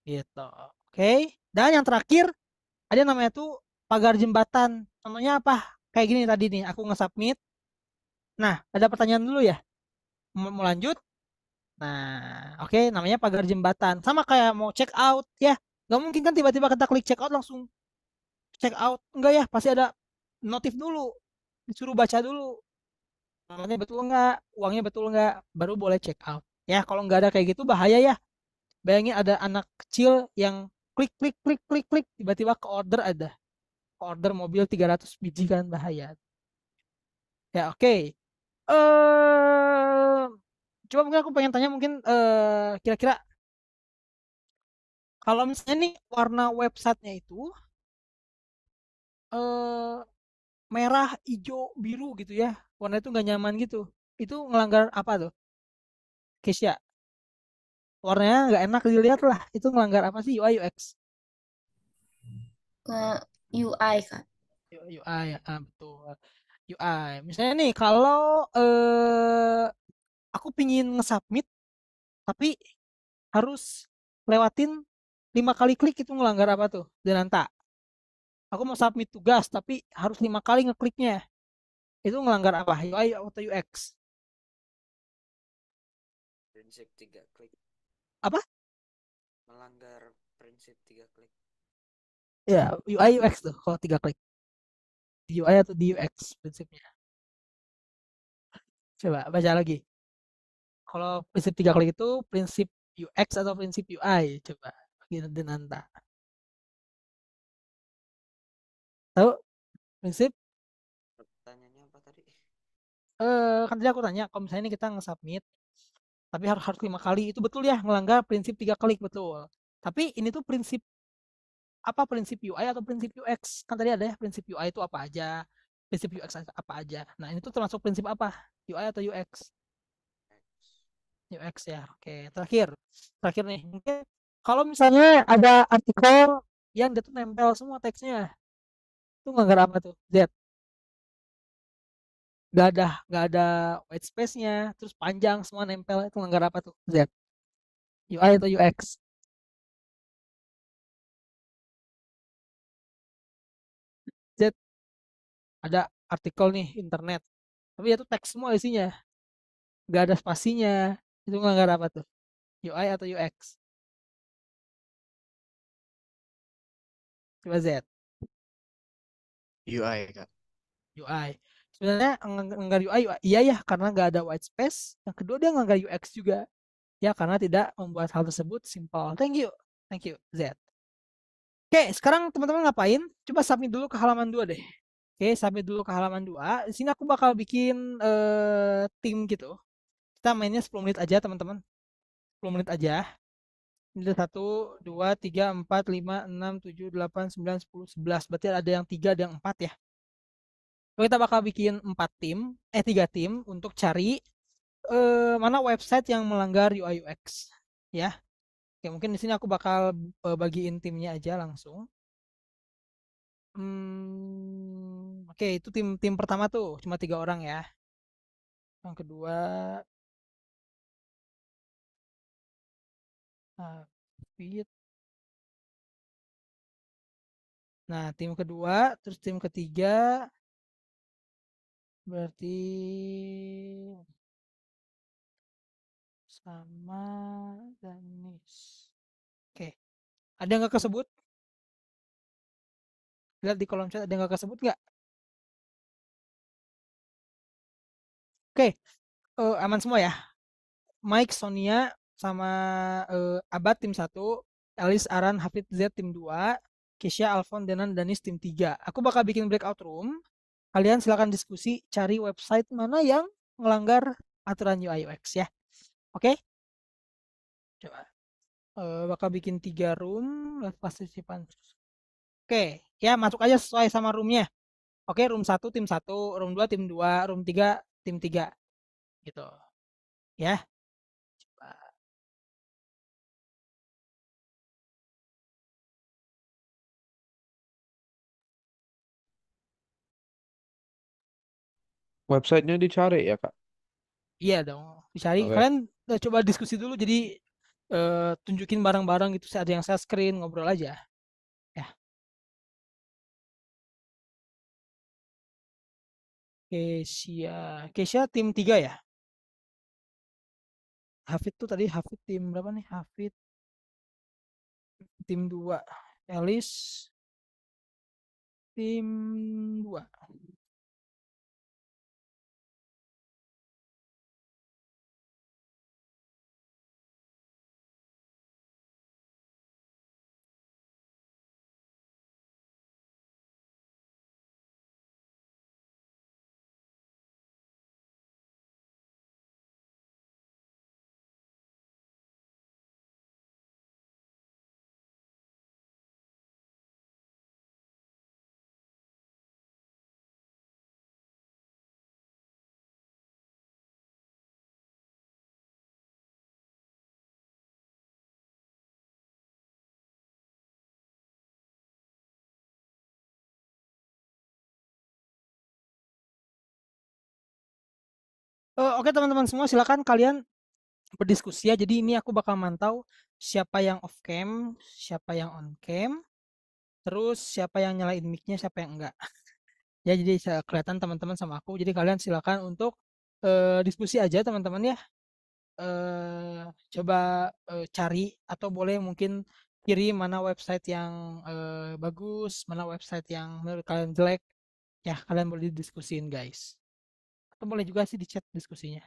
Gitu. Oke. Dan yang terakhir ada namanya tuh pagar jembatan. Contohnya apa? Kayak gini tadi nih, aku nge-submit. Nah, ada pertanyaan dulu ya. Mau lanjut? Nah, oke, namanya pagar jembatan. Sama kayak mau check out ya. Gak mungkin kan tiba-tiba kita klik check out langsung check out. Enggak ya, pasti ada notif dulu. Disuruh baca dulu. Namanya betul enggak, uangnya betul enggak, baru boleh check out. Ya, kalau nggak ada kayak gitu bahaya ya. Bayangin ada anak kecil yang klik klik klik klik klik tiba-tiba ke order ada. Ke order mobil 300 biji kan bahaya. Ya, oke. Coba mungkin aku pengen tanya mungkin kira-kira kalau misalnya nih warna websitenya itu eh merah, hijau, biru gitu ya, warna itu nggak nyaman gitu, itu ngelanggar apa tuh, Kesya? Warnanya nggak enak dilihat lah, itu ngelanggar apa sih UI UX? Ke UI Kak. UI ya, betul. UI. Misalnya nih kalau aku pingin nge-submit tapi harus lewatin 5 kali klik, itu ngelanggar apa tuh? Denanta. Aku mau submit tugas tapi harus 5 kali ngekliknya. Itu ngelanggar apa? UI atau UX? Prinsip 3 klik. Apa? Melanggar prinsip 3 klik. Ya, UI UX tuh kalau 3 klik. Di UI atau di UX prinsipnya? Coba baca lagi. Kalau prinsip 3 klik itu prinsip UX atau prinsip UI? Coba bagi Denanta. Tahu prinsip? Pertanyaannya apa tadi? Kan tadi aku tanya, kalau misalnya ini kita nge-submit tapi harus 5 kali, itu betul ya ngelanggar prinsip 3 klik, betul. Tapi ini tuh prinsip apa, prinsip UI atau prinsip UX? Kan tadi ada ya prinsip UI itu apa aja, prinsip UX apa aja. Nah, ini tuh termasuk prinsip apa? UI atau UX? UX ya. Oke, terakhir nih. Mungkin kalau misalnya ada artikel yang dia tuh nempel semua teksnya, itu ngelanggar apa tuh? Z. Gak ada white space-nya, terus panjang semua nempel, itu ngelanggar apa tuh? Z. UI atau UX? Z. Ada artikel nih internet, tapi itu teks semua isinya, gak ada spasinya, itu ngelanggar apa tuh? UI atau UX? Coba Z. UI Kak. UI. Sebenarnya ngelanggar UI, iya ya, karena nggak ada white space. Yang kedua dia ngelanggar UX juga, ya karena tidak membuat hal tersebut simple. Thank you Z. Oke, sekarang teman-teman ngapain? Coba submit dulu ke halaman 2 deh. Oke, submit dulu ke halaman 2. Di sini aku bakal bikin tim gitu. Kita mainnya 10 menit aja teman-teman. 10 menit aja. Ini 1, 2, 3, 4, 5, 6, 7, 8, 9, 10, 11. Berarti ada yang 3, ada yang 4 ya. Kita bakal bikin 3 tim untuk cari mana website yang melanggar UI UX ya. Oke, mungkin di sini aku bakal bagiin timnya aja langsung. Oke, itu tim pertama tuh cuma 3 orang ya. Yang kedua fit. Nah, tim kedua, terus tim ketiga berarti sama Danis. Oke, ada yang nggak kesebut? Lihat di kolom chat, ada yang nggak kesebut nggak? Oke, aman semua ya. Mike, Sonia, sama Abad tim 1, Elis, Aran, Hafid, Z tim 2, Kesya, Alfon, Denan, Danis tim 3. Aku bakal bikin breakout room. Kalian silakan diskusi, cari website mana yang melanggar aturan UI UX ya. Oke? Coba. Bakal bikin 3 room, partisipan. Oke, ya masuk aja sesuai sama roomnya. Oke, room 1 tim 1, room 2 tim 2, room 3 tim 3. Gitu. Ya. Websitenya dicari ya, Kak? Iya dong, dicari. Oke. Kalian coba diskusi dulu, jadi tunjukin barang-barang gitu, ada yang share screen, ngobrol aja. Ya, Kesia tim 3 ya. Hafid tuh tadi Hafid tim berapa nih? Hafid tim 2. Elis tim 2. Oke teman-teman semua, silakan kalian berdiskusi ya. Jadi ini aku bakal mantau siapa yang off cam, siapa yang on cam, terus siapa yang nyalain mic-nya, siapa yang enggak. Ya, jadi kelihatan teman-teman sama aku. Jadi kalian silakan untuk diskusi aja teman-teman ya. Eh, coba cari atau boleh mungkin kirim mana website yang bagus, mana website yang menurut kalian jelek. Ya, kalian boleh diskusiin guys. Atau boleh juga sih di chat diskusinya.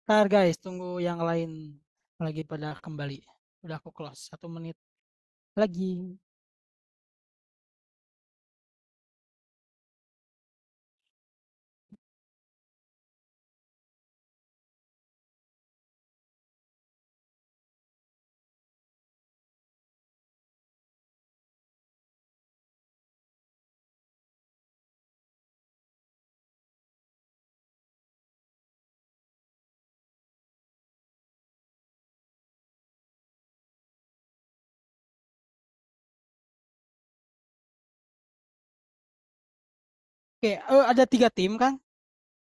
Ntar guys, tunggu yang lain lagi pada kembali. Udah aku close 1 menit lagi. Oke, ada 3 tim kan?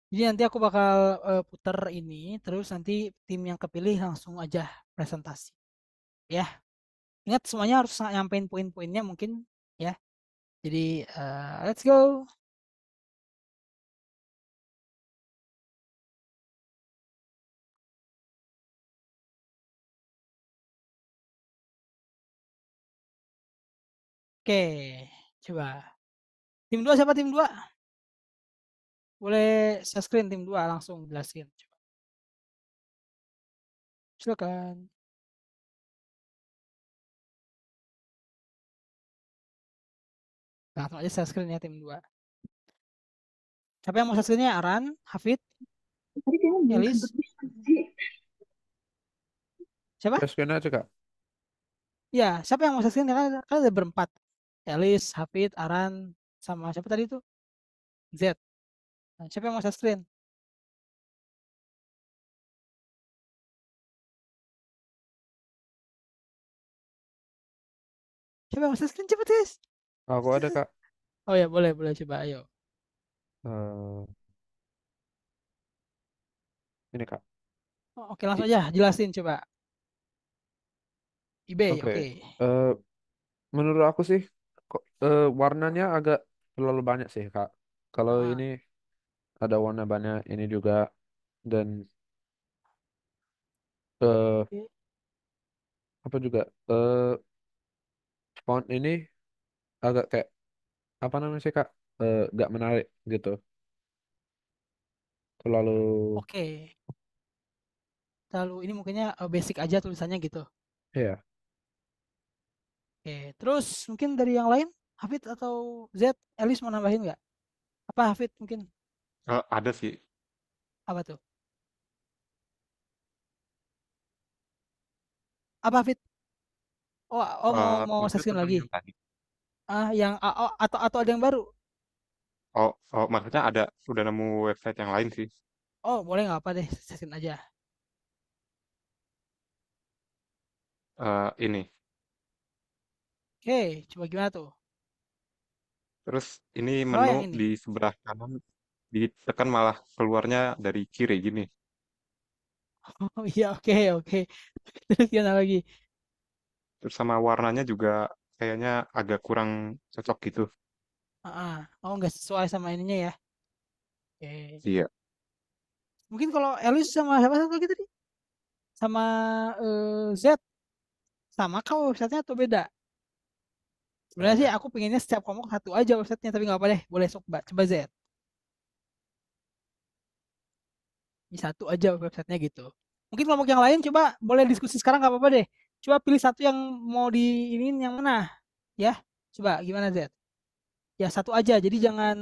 Jadi nanti aku bakal puter ini, terus nanti tim yang kepilih langsung aja presentasi. Ya, ingat semuanya harus nyampein poin-poinnya mungkin ya. Jadi let's go. Oke, coba. Tim 2 siapa tim 2? Boleh share screen tim 2 langsung jelasin. Coba. Silakan. Langsung aja share screen ya tim 2. Siapa yang mau share screen-nya? Aran, Hafid, Tadi kayaknya belum Elis. sempet bisa sih. Siapa? Share screen aja Kak. Ya, siapa yang mau share screen? Kan ada berempat. Elis, Hafid, Aran, sama siapa tadi itu? Z. Nah, siapa yang mau share screen? Siapa yang mau share screen? Cepet guys. Aku ada Kak. Oh ya, boleh coba ayo. Eh, ini Kak. Oh, oke, langsung aja jelasin coba. eBay, Oke. oke. Menurut aku sih warnanya agak terlalu banyak sih Kak. Kalau Ah, ini ada warna banyak ini juga, dan eh oke. apa juga font ini agak kayak apa namanya sih Kak, gak menarik gitu, terlalu Oke. Terlalu ini mungkinnya basic aja tulisannya gitu. ya. Oke, terus mungkin dari yang lain, Hafid atau Z, Elis mau nambahin nggak? Apa Hafid mungkin? Ada sih. Apa tuh? Apa Hafid? Oh mau Maksudnya seskin tentang lagi? yang tadi. Yang atau ada yang baru? Maksudnya udah nemu website yang lain sih. Oh boleh nggak apa deh, seskin aja. Ini. Oke, coba gimana tuh? Terus ini Oh menu yang ini. di sebelah kanan ditekan malah keluarnya dari kiri gini. Oh iya oke. Terus gimana lagi? Terus sama warnanya juga kayaknya agak kurang cocok gitu. Oh nggak sesuai sama ininya ya? Oke. Iya. Mungkin kalau Elis sama siapa satu lagi tadi? Sama Z, sama kau websitenya atau beda? Sebenarnya sih aku pengennya setiap kelompok satu aja websitenya, tapi nggak apa deh. Boleh coba Z. Ini satu aja websitenya gitu. Mungkin kelompok yang lain coba boleh diskusi sekarang nggak apa-apa deh. Coba pilih satu yang mau di ini yang mana ya. Coba gimana Z? Ya satu aja. Jadi jangan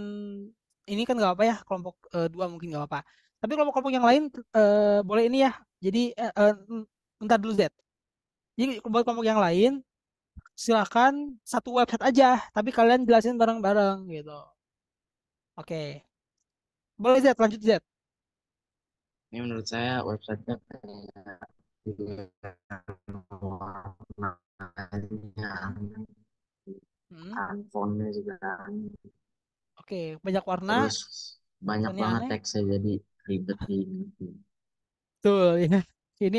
ini kan nggak apa ya kelompok dua mungkin nggak apa. Tapi kelompok-kelompok yang lain boleh ini ya. Jadi bentar dulu Z. Jadi buat kelompok yang lain silakan satu website aja. Tapi kalian jelasin bareng-bareng gitu. Oke. Boleh Z, lanjut Z. Ini menurut saya websitenya kayak warnanya, fontnya juga, Oke, banyak warna. terus banyak Fontnya banget aneh. teksnya jadi ribet di Betul ya. Ini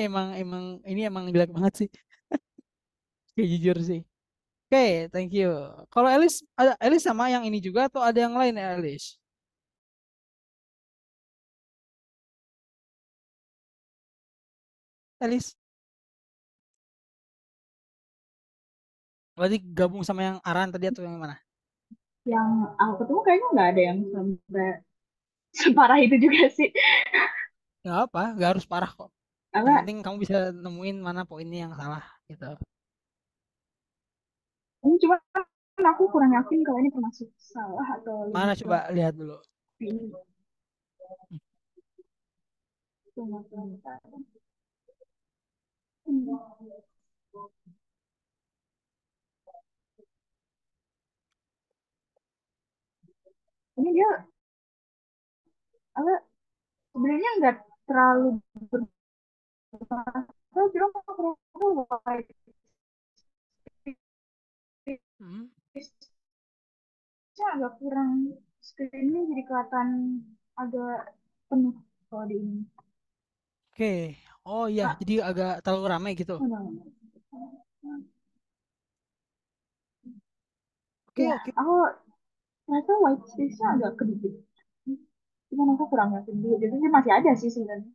emang jelek banget sih. Kayak jujur sih. Oke, thank you. Kalau Elis sama yang ini juga atau ada yang lain ya Elis? Elis, berarti gabung sama yang Aran tadi atau yang mana? Yang aku ketemu kayaknya nggak ada yang sampai separah itu juga sih. Nggak apa, nggak harus parah kok. Yang Apa? penting kamu bisa nemuin mana poinnya yang salah gitu. Ini cuma aku kurang yakin kalau ini termasuk salah atau Mana lebih ke coba lihat dulu. ini. Tunggu, sebentar. Ini dia apa? Sebenarnya nggak terlalu bermasalah, cuma aku white Hmm. space-nya agak kurang, screen-nya jadi kelihatan agak penuh kalau di ini. Oke. Oh iya, Kak, jadi agak terlalu ramai gitu. mana? Oke, Ya, oke. aku ternyata white space-nya agak kedikit. Cuman aku kurang yakin dulu. Jadi sih masih ada sih sebenarnya.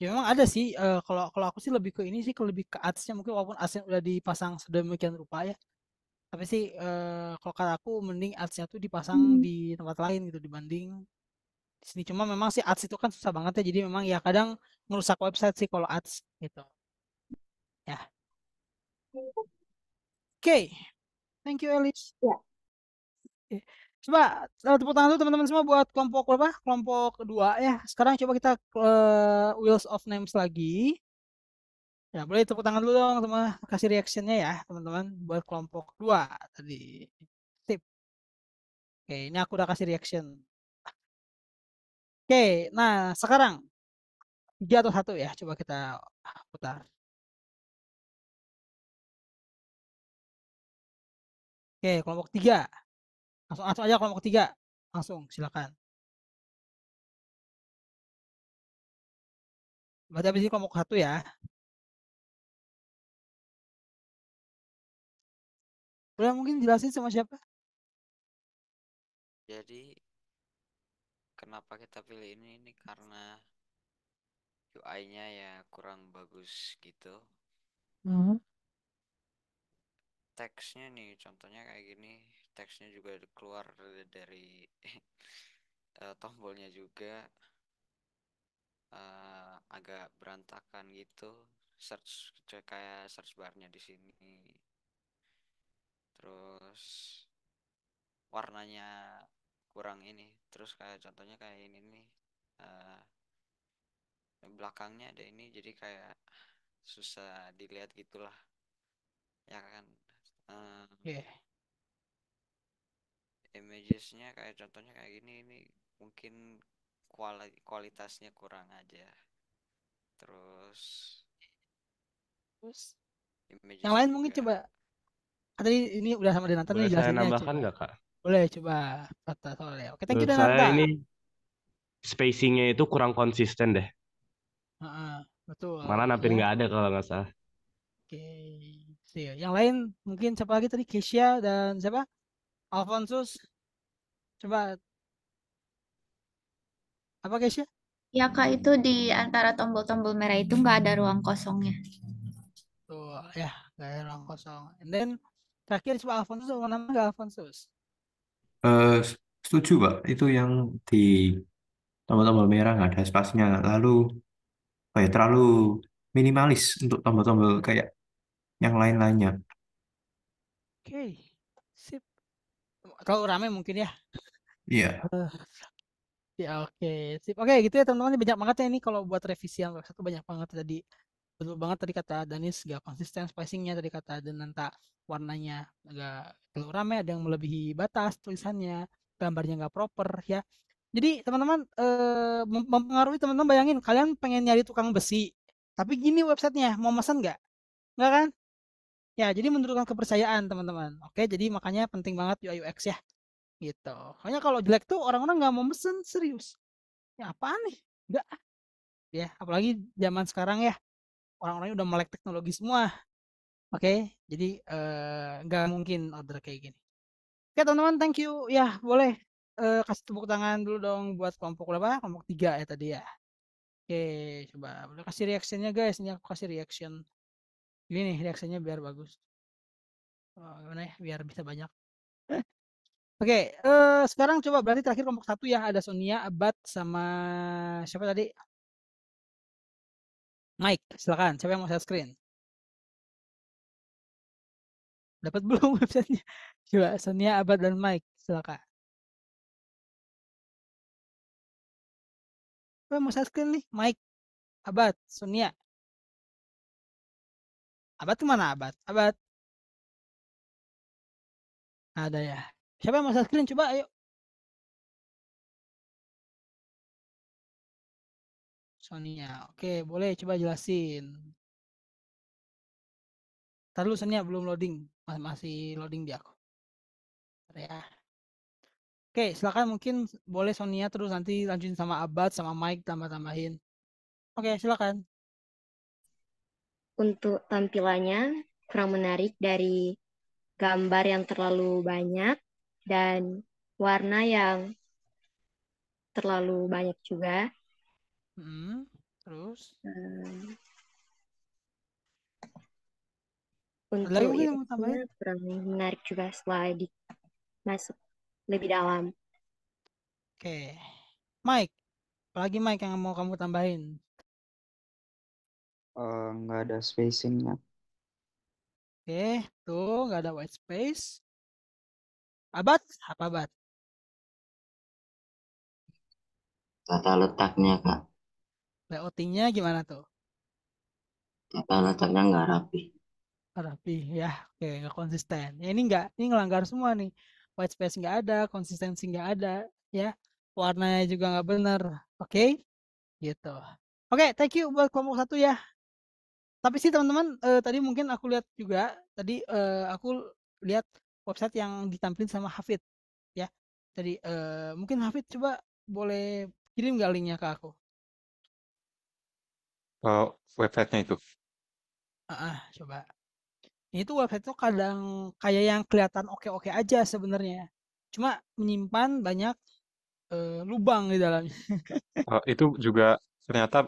Ya memang ada sih. Kalau kalau aku sih lebih ke ini sih, lebih ke ads-nya mungkin walaupun ads-nya udah dipasang sedemikian rupa ya. Tapi sih kalau kata aku mending ads-nya tuh dipasang di tempat lain gitu dibanding di sini. Cuma memang sih ads itu kan susah banget ya. Jadi memang ya kadang merusak website sih kalau ads gitu. Ya. Oke. Thank you Elis. Ya. Oke. Coba tepuk tangan dulu teman-teman semua buat kelompok berapa? Kelompok kedua ya. Sekarang coba kita ke Wheels of Names lagi. Ya, boleh tepuk tangan dulu dong sama kasih reactionnya ya, teman-teman, buat kelompok 2 tadi. Sip. Oke, ini aku udah kasih reaction. Oke, nah sekarang 3 atau 1 ya, coba kita putar. Oke, kelompok 3. Langsung aja kelompok 3. Langsung, silakan. Berarti habis ini kelompok 1 ya. Boleh mungkin jelasin sama siapa? Jadi kenapa kita pilih ini karena UI-nya ya kurang bagus gitu. Teksnya nih contohnya kayak gini, teksnya juga keluar dari tombolnya juga agak berantakan gitu. Search kayak search barnya di sini. Terus warnanya kurang ini. Terus kayak contohnya kayak ini nih. Belakangnya ada ini jadi kayak susah dilihat gitulah. Ya kan. Oke. Imagesnya kayak contohnya kayak gini ini mungkin kualitasnya kurang aja. Terus Yang lain mungkin juga coba. Tadi ini udah sama Denata nih Boleh saya jelasinnya nambahkan coba. nggak, Kak? Boleh coba kata soalnya. Oke, thank you Menurut saya Denata. ini spacingnya itu kurang konsisten deh. Betul. Malah hampir Ya. nggak ada kalau nggak salah. Oke. Yang lain mungkin siapa lagi tadi? Keisha dan siapa? Alfonsus. Coba apa Keisha? Ya Kak, itu di antara tombol-tombol merah itu nggak ada ruang kosongnya. Tuh, ya, nggak ada ruang kosong. And then terakhir coba Alfonsus, apa nama nggak Alfonsus? Eh, setuju, Pak. Itu yang di tombol-tombol merah nggak ada spasinya. Lalu, terlalu minimalis untuk tombol-tombol kayak yang lain-lainnya. Oke, sip. Terlalu ramai mungkin ya. Iya. Ya oke, sip. Oke, gitu ya teman-teman. Banyak banget ya ini kalau buat revisian website tuh banyak banget tadi. Betul banget tadi kata Danis, gak konsisten spacingnya tadi kata Denanta, warnanya agak terlalu ramai, ada yang melebihi batas tulisannya, gambarnya nggak proper ya. Jadi teman-teman mempengaruhi teman-teman, bayangin kalian pengen nyari tukang besi, tapi gini websitenya, mau pesan nggak? Nggak kan? Ya, jadi menurunkan kepercayaan teman-teman. Oke, jadi makanya penting banget UI UX ya. Gitu. Soalnya kalau jelek tuh orang-orang nggak mau mesen, serius. Ya apaan nih? Nggak. Ya, apalagi zaman sekarang ya. Orang-orangnya udah melek teknologi semua. Oke, jadi nggak mungkin order kayak gini. Oke teman-teman, thank you. Ya, boleh kasih tepuk tangan dulu dong buat kelompok berapa? Kelompok 3 ya tadi ya. Oke, coba boleh kasih reactionnya guys. Ini aku kasih reaction. Gini nih reactionnya biar bagus. Gimana ya? Biar bisa banyak. Oke, sekarang coba berarti terakhir kelompok 1 ya. Ada Sonia, Abad, sama siapa tadi? Mike, silakan. Siapa yang mau share screen? Dapat belum websitenya? Coba Sonia, Abad, dan Mike. Silakan. Siapa yang mau share screen nih? Mike, Abad, Sonia. Abad kemana Abad? Abad. Ada ya. Siapa yang mau share screen? Coba ayo. Sonia. Oke, boleh coba jelasin. Ntar dulu Sonia belum loading. Masih loading di aku. Bentar ya. Oke, silakan mungkin boleh Sonia terus nanti lanjutin sama Abad sama Mike tambah-tambahin. Oke, silakan. Untuk tampilannya kurang menarik dari gambar yang terlalu banyak dan warna yang terlalu banyak juga. Terus? Untuk Ada lagi mungkin yang mau UX-nya tambahin? kurang menarik juga setelah masuk lebih dalam. Oke. Mike, apalagi Mike yang mau kamu tambahin? Nggak ada spacingnya. Oke, tuh nggak ada white space. Abad, apa Abad? Tata letaknya, Kak. Layoutingnya gimana tuh? Tata letaknya nggak rapi. Rapi ya, oke, nggak konsisten. Ya ini ngelanggar semua nih. White space nggak ada, konsistensi nggak ada, ya. Warnanya juga nggak benar, oke? Gitu. Oke, thank you buat kelompok 1 ya. Tapi sih teman-teman, tadi mungkin aku lihat juga, tadi aku lihat website yang ditampilin sama Hafid, ya. Jadi mungkin Hafid coba boleh kirim nggak linknya ke aku? Websitenya itu. Coba. Ini tuh website tuh kadang kayak yang kelihatan oke-oke aja sebenarnya. Cuma menyimpan banyak lubang di dalamnya. Itu juga ternyata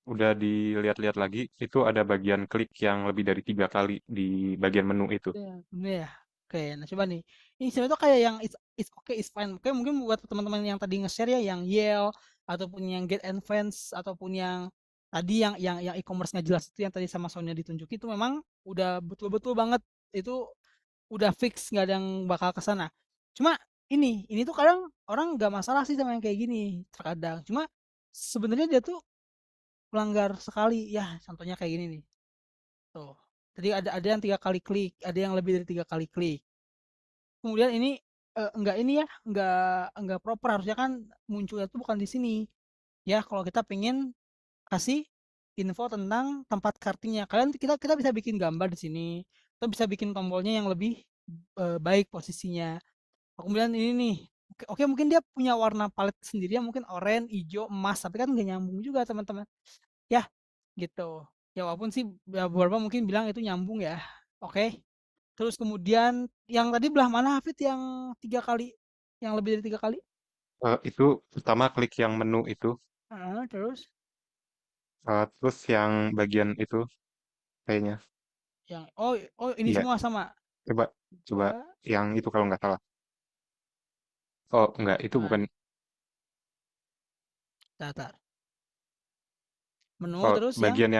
udah dilihat-lihat lagi, itu ada bagian klik yang lebih dari 3 kali di bagian menu itu. Bener ya. Oke, nah coba nih. Ini sebenarnya tuh kayak yang it's okay, it's fine. Oke, mungkin buat teman-teman yang tadi nge-share ya, yang Yale ataupun yang Get Advance ataupun yang tadi yang e-commerce nggak jelas itu yang tadi sama Sonya ditunjuk itu memang udah betul-betul banget itu udah fix nggak ada yang bakal ke sana. Cuma ini tuh kadang orang nggak masalah sih sama yang kayak gini terkadang. Cuma sebenarnya dia tuh melanggar sekali ya. Contohnya kayak gini nih. Tuh. Jadi ada yang 3 kali klik, ada yang lebih dari 3 kali klik. Kemudian ini enggak ini ya, enggak proper harusnya kan munculnya tuh bukan di sini. Ya, kalau kita pengen kasih info tentang tempat kartingnya. Kita bisa bikin gambar di sini. Atau bisa bikin tombolnya yang lebih baik posisinya. Kemudian ini nih. Oke, mungkin dia punya warna palet sendiri yang mungkin oranye, hijau, emas, tapi kan nggak nyambung juga teman-teman. Ya, gitu. Ya walaupun sih beberapa mungkin bilang itu nyambung ya. Oke. Terus kemudian yang tadi belah mana Hafid yang 3 kali? Yang lebih dari 3 kali? Itu pertama klik yang menu itu. Terus? Terus yang bagian itu kayaknya. Yang ini Iya. semua sama. Coba yang itu kalau nggak salah. Oh, enggak, itu bukan. Datar. Menu Oh, terus bagian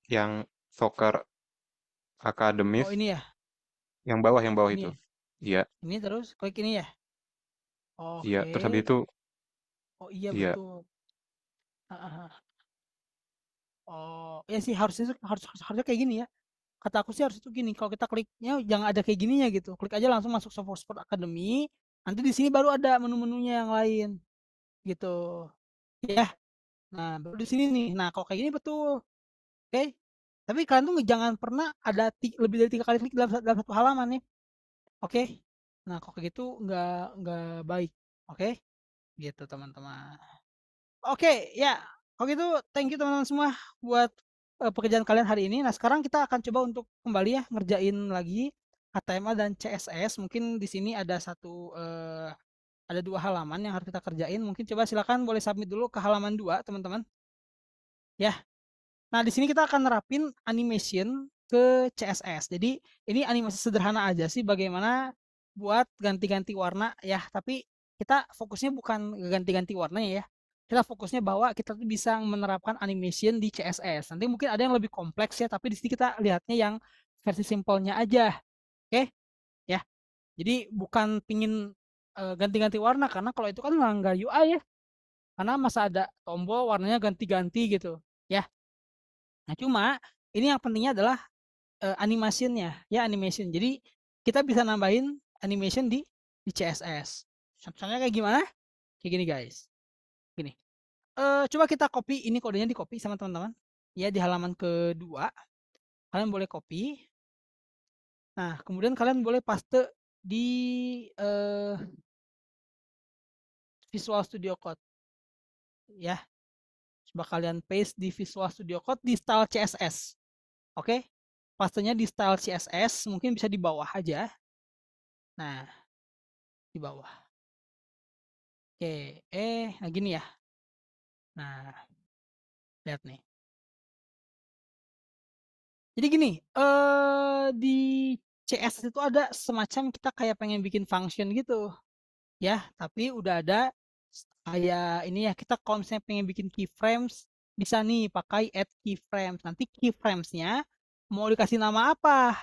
yang soccer akademis. Oh, ini ya. Yang bawah Ini itu. ya? Iya. Ini terus klik ini ya. Iya, terus habis itu Oh iya iya. betul. Oh, ya sih harusnya kayak gini ya. Kata aku sih harus itu gini. Kalau kita kliknya jangan ada kayak gininya gitu. Klik aja langsung masuk Sport Academy. Nanti di sini baru ada menu-menunya yang lain. Gitu. Ya. Nah, baru di sini nih. Nah, kalau kayak gini betul. Oke. Tapi kalian tuh jangan pernah ada lebih dari 3 kali klik dalam satu halaman nih. Oke. Nah, kalau kayak gitu nggak baik. Oke. Gitu teman-teman. Oke, ya. Kalau gitu thank you teman-teman semua buat pekerjaan kalian hari ini. Nah, sekarang kita akan coba untuk kembali ya ngerjain lagi HTML dan CSS. Mungkin di sini ada ada 2 halaman yang harus kita kerjain. Mungkin coba silakan boleh submit dulu ke halaman 2, teman-teman. Ya. Nah, di sini kita akan nerapin animation ke CSS. Jadi, ini animasi sederhana aja sih bagaimana buat ganti-ganti warna ya, tapi kita fokusnya bukan ganti-ganti warnanya ya. kita fokusnya bahwa kita tuh bisa menerapkan animation di CSS. Nanti mungkin ada yang lebih kompleks ya, tapi di sini kita lihatnya yang versi simpelnya aja. Oke? Ya. Jadi bukan pingin ganti-ganti warna karena kalau itu kan melanggar UI ya. Karena masa ada tombol warnanya ganti-ganti gitu, ya. Nah, cuma ini yang pentingnya adalah animation-nya, ya animation. Jadi kita bisa nambahin animation di CSS. Contohnya kayak gimana? Kayak gini guys. Gini. Coba kita copy, ini kodenya di copy sama teman-teman. Ya di halaman kedua. Kalian boleh copy. Nah, kemudian kalian boleh paste di Visual Studio Code. Ya. Coba kalian paste di Visual Studio Code di style CSS. Oke? Pastenya di style CSS, mungkin bisa di bawah aja. Nah, di bawah. Oke, nah gini ya. Nah, lihat nih. Jadi gini, di CSS itu ada semacam kita kayak pengen bikin function gitu. Ya, tapi udah ada kayak ini ya, kita kalau misalnya pengen bikin keyframes, bisa nih pakai add keyframes. Nanti keyframesnya mau dikasih nama apa?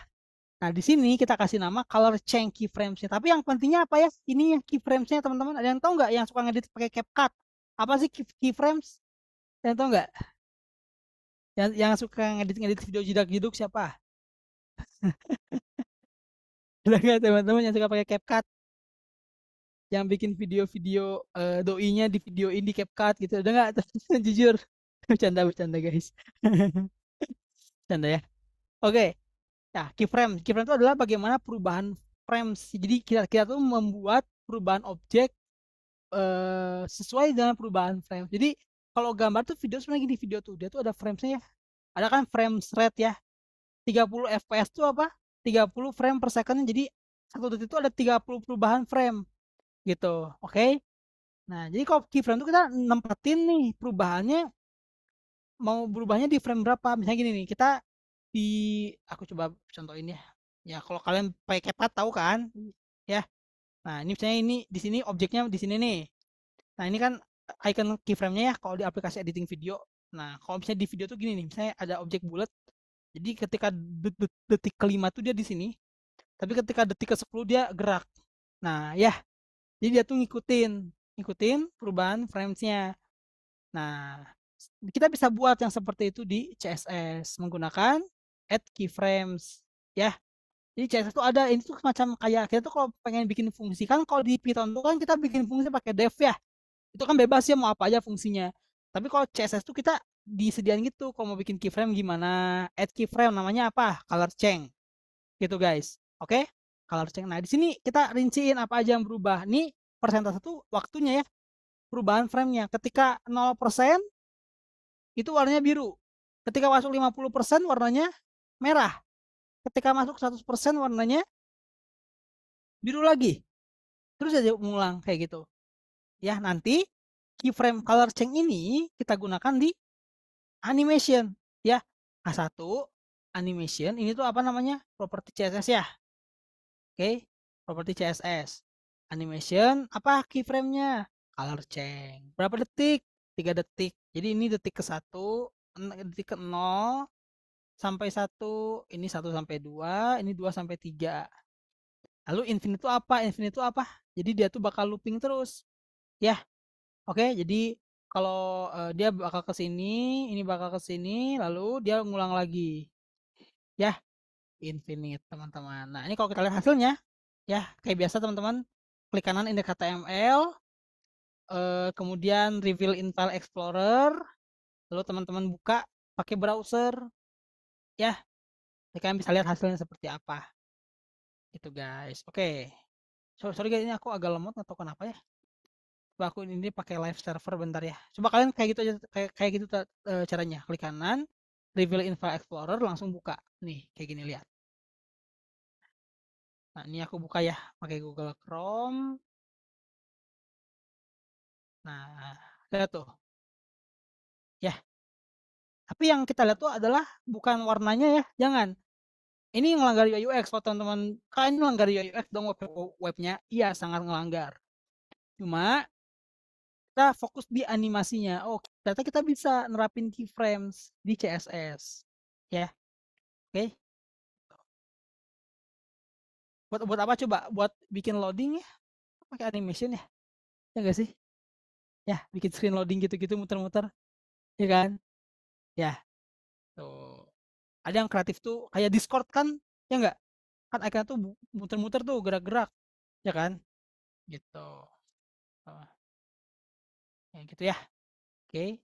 Nah, di sini kita kasih nama color change keyframesnya. Tapi yang pentingnya apa ya? Ini yang keyframesnya teman-teman. Ada yang tahu nggak yang suka ngedit pakai CapCut? Apa sih keyframes? Yang tahu nggak? Yang suka ngedit video jedak-jeduk siapa? Ada nggak teman-teman yang suka pakai CapCut? Yang bikin video-video doi-nya di videoin di CapCut gitu. Ada nggak? Jujur. Bercanda guys. Bercanda ya. Oke. Nah, keyframe itu adalah bagaimana perubahan frames. Jadi kita tuh membuat perubahan objek sesuai dengan perubahan frame. Jadi kalau gambar tuh video sebenarnya di video tuh dia tuh ada framesnya ya. Ada kan frame rate ya. 30 fps tuh apa? 30 frame per second. Jadi satu detik itu ada 30 perubahan frame gitu. Oke? Nah, jadi kalau keyframe itu kita nempatin nih perubahannya mau berubahnya di frame berapa. Misalnya gini nih, kita aku coba contohin ya. Ya, kalau kalian pakai CapCut tahu kan? Ya. Nah, ini misalnya ini di sini objeknya di sini nih. Nah, ini kan icon keyframe-nya ya kalau di aplikasi editing video. Nah, kalau misalnya di video tuh gini nih, misalnya ada objek bulat. Jadi ketika detik kelima tuh dia di sini. Tapi ketika detik ke-10 dia gerak. Nah, ya. Jadi dia tuh ngikutin perubahan frames-nya. Nah, kita bisa buat yang seperti itu di CSS menggunakan add keyframes ya. Jadi CSS itu ada ini tuh semacam kayak kita tuh kalau pengen bikin fungsi kan kalau di Python tuh kan kita bikin fungsi pakai def ya. Itu kan bebas ya mau apa aja fungsinya. Tapi kalau CSS tuh kita disediain gitu kalau mau bikin keyframe gimana. Add keyframe namanya apa? Color change. Gitu guys. Oke? Color change. Nah, di sini kita rinciin apa aja yang berubah. Nih persentase tuh waktunya ya. Perubahan framenya. Ketika 0% itu warnanya biru. Ketika masuk 50% warnanya merah. Ketika masuk 100% warnanya biru lagi. Terus aja mengulang kayak gitu. Ya, nanti keyframe color change ini kita gunakan di animation ya. H1 animation ini tuh apa namanya? Properti CSS ya. Oke, properti CSS. Animation apa keyframe-nya? Color change. Berapa detik? 3 detik. Jadi ini detik ke-1, detik ke-0 sampai 1, ini 1 sampai 2, ini 2 sampai 3. Lalu infinite itu apa? Infinite itu apa? Jadi dia tuh bakal looping terus. Ya. Oke, jadi kalau dia bakal ke sini, ini bakal ke sini, lalu dia ngulang lagi. Ya. Infinite, teman-teman. Nah, ini kalau kita lihat hasilnya, ya, kayak biasa teman-teman, klik kanan indeks HTML, kemudian reveal in file explorer, lalu teman-teman buka pakai browser, ya, kalian bisa lihat hasilnya seperti apa. Itu guys. Oke. Sorry guys, ini aku agak lemot atau kenapa ya. Coba aku ini pakai live server bentar ya. Coba kalian kayak gitu aja, kayak gitu caranya. Klik kanan, reveal in file explorer, langsung buka. Nih, kayak gini lihat. Nah, ini aku buka ya pakai Google Chrome. Nah, lihat tuh. Ya. Tapi yang kita lihat tuh adalah bukan warnanya ya, jangan. Ini melanggar UI UX kalau teman-teman. Kalian melanggar UI UX dong webnya. Iya, sangat melanggar. Cuma kita fokus di animasinya. Oh, ternyata kita bisa nerapin keyframes di CSS. Ya, oke. Buat apa coba? Buat bikin loading ya? Pakai animation ya? Ya nggak sih? Ya, bikin screen loading gitu-gitu muter-muter. Ya kan? Ya, tuh. Ada yang kreatif tuh kayak Discord kan? Ya nggak? Kan ikonnya tuh muter-muter tuh gerak-gerak. Ya kan? Gitu. Oh, ya gitu ya. Oke.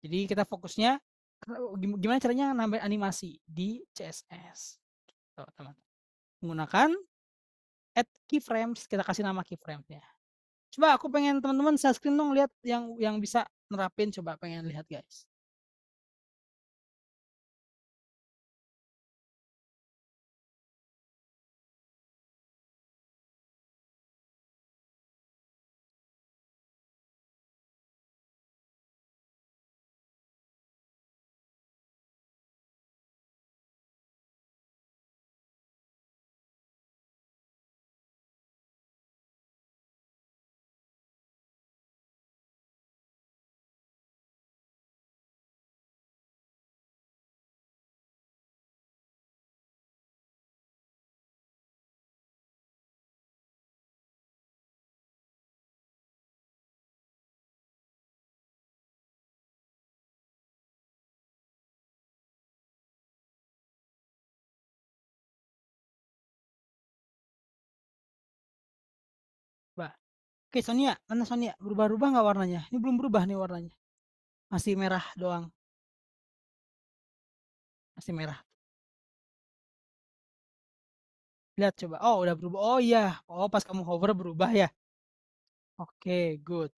Jadi kita fokusnya gimana caranya nambah animasi di CSS. Tuh, teman. Menggunakan add keyframes, kita kasih nama keyframesnya. Coba aku pengen teman-teman share screen dong lihat yang bisa nerapin, coba pengen lihat guys. Coba. Oke, Sonia, mana Sonia? Berubah-ubah nggak warnanya? Ini belum berubah nih warnanya. Masih merah doang. Masih merah. Lihat coba. Oh, udah berubah. Oh iya. Oh, pas kamu hover berubah ya. Oke, good.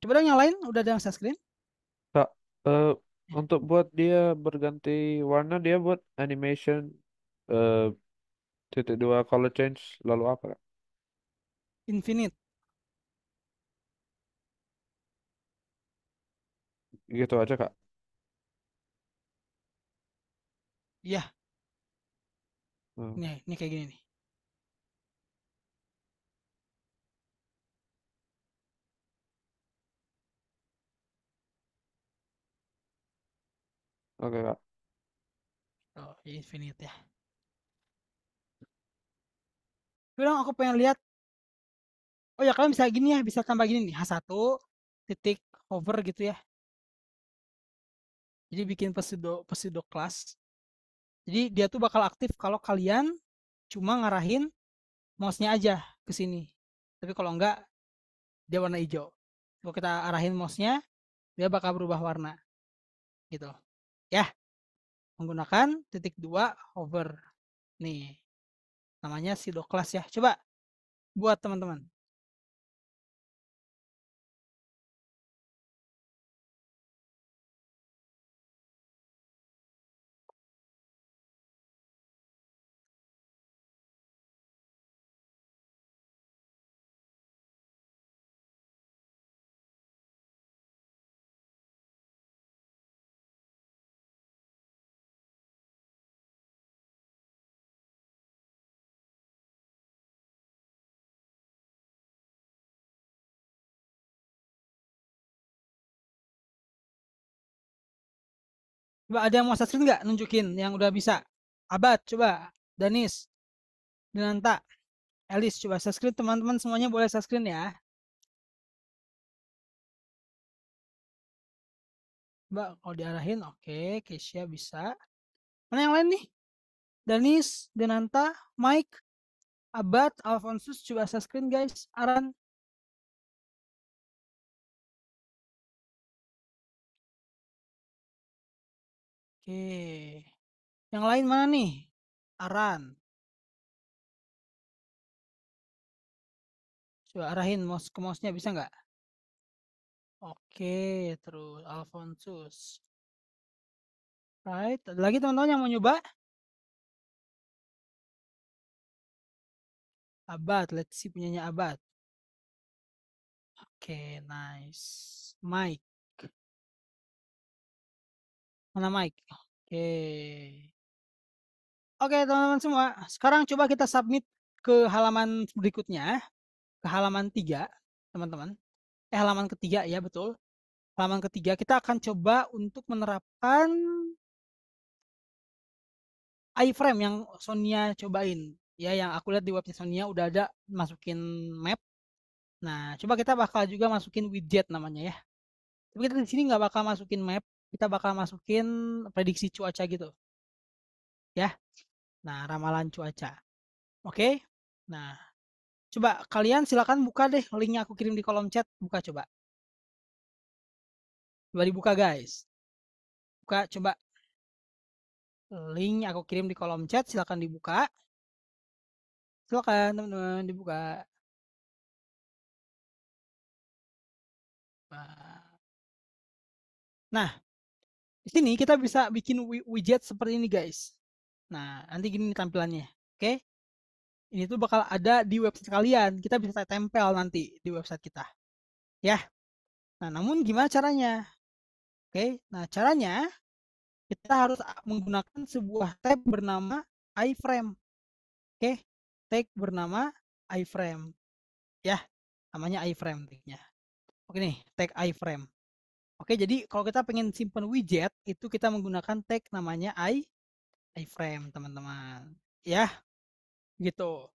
Coba dong yang lain, udah ada yang share screen? Kak, eh, Ya. untuk buat dia berganti warna dia buat animation eh, titik dua color change lalu apa Kak? Infinite. Gitu aja Kak. Iya, Hmm, ini kayak gini nih. Oke Kak. Oh, infinite ya. Coba dong aku pengen lihat. Oh ya, kalian bisa gini ya, bisa tambah gini nih. H1 titik hover gitu ya. Jadi bikin pseudo class. Jadi dia tuh bakal aktif kalau kalian cuma ngarahin mouse-nya aja ke sini. Tapi kalau enggak, dia warna hijau. Kalau kita arahin mouse-nya, dia bakal berubah warna. Gitu. Ya, menggunakan titik 2 hover. Nih, namanya pseudo class ya. Coba buat teman-teman. Coba ada yang mau subscribe nggak? Nunjukin yang udah bisa. Abad, coba. Danis, Denanta, Elis, coba subscribe teman-teman semuanya boleh subscribe ya. Coba kalau diarahin, oke. Keisha bisa. Mana yang lain nih? Danis, Denanta, Mike, Abad, Alfonsus, coba subscribe guys. Aran, oke. Yang lain mana nih? Aran. Coba arahin mouse ke mouse-nya bisa nggak? Oke, terus Alfonsus. Right. Ada lagi teman-teman yang mau nyoba? Abad, let's see punyanya Abad. Oke, nice. Mike. Mana Mike? Oke. Oke, teman-teman semua. Sekarang coba kita submit ke halaman berikutnya, ke halaman 3, teman-teman. Halaman ketiga ya, betul. Halaman ketiga kita akan coba untuk menerapkan iframe yang Sonia cobain. Ya, yang aku lihat di website Sonia udah ada masukin map. Nah, coba kita bakal juga masukin widget namanya ya. Tapi kita di sini nggak bakal masukin map, kita bakal masukin prediksi cuaca gitu. Ya. Nah, ramalan cuaca. Oke. Nah, coba kalian silakan buka deh linknya aku kirim di kolom chat. Buka coba. Coba dibuka guys. Buka coba. Link aku kirim di kolom chat. Silakan dibuka. Silakan teman-teman dibuka. Nah, di sini kita bisa bikin widget seperti ini guys. Nah, nanti gini tampilannya. Oke. Ini tuh bakal ada di website kalian. Kita bisa tempel nanti di website kita. Ya. Nah, namun gimana caranya? Oke. Nah, caranya kita harus menggunakan sebuah tab bernama iframe. Oke. Tag bernama iframe. Ya. Namanya iframe tagnya. Oke nih, tag iframe. Oke, jadi kalau kita pengen simpan widget, itu kita menggunakan tag namanya iframe, teman-teman. Ya, gitu.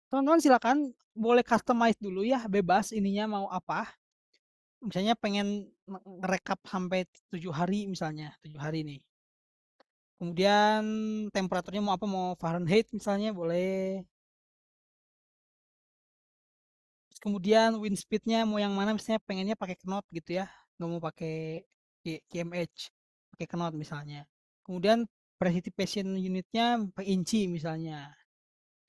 Teman-teman silakan boleh customize dulu ya, bebas ininya mau apa. Misalnya pengen ngerekap sampai 7 hari misalnya, 7 hari nih. Kemudian temperaturnya mau apa, mau Fahrenheit misalnya boleh. Terus kemudian wind speednya mau yang mana, misalnya pengennya pakai knot gitu ya, nggak mau pakai kmh, pakai knot misalnya. Kemudian precipitation unitnya pakai inci misalnya.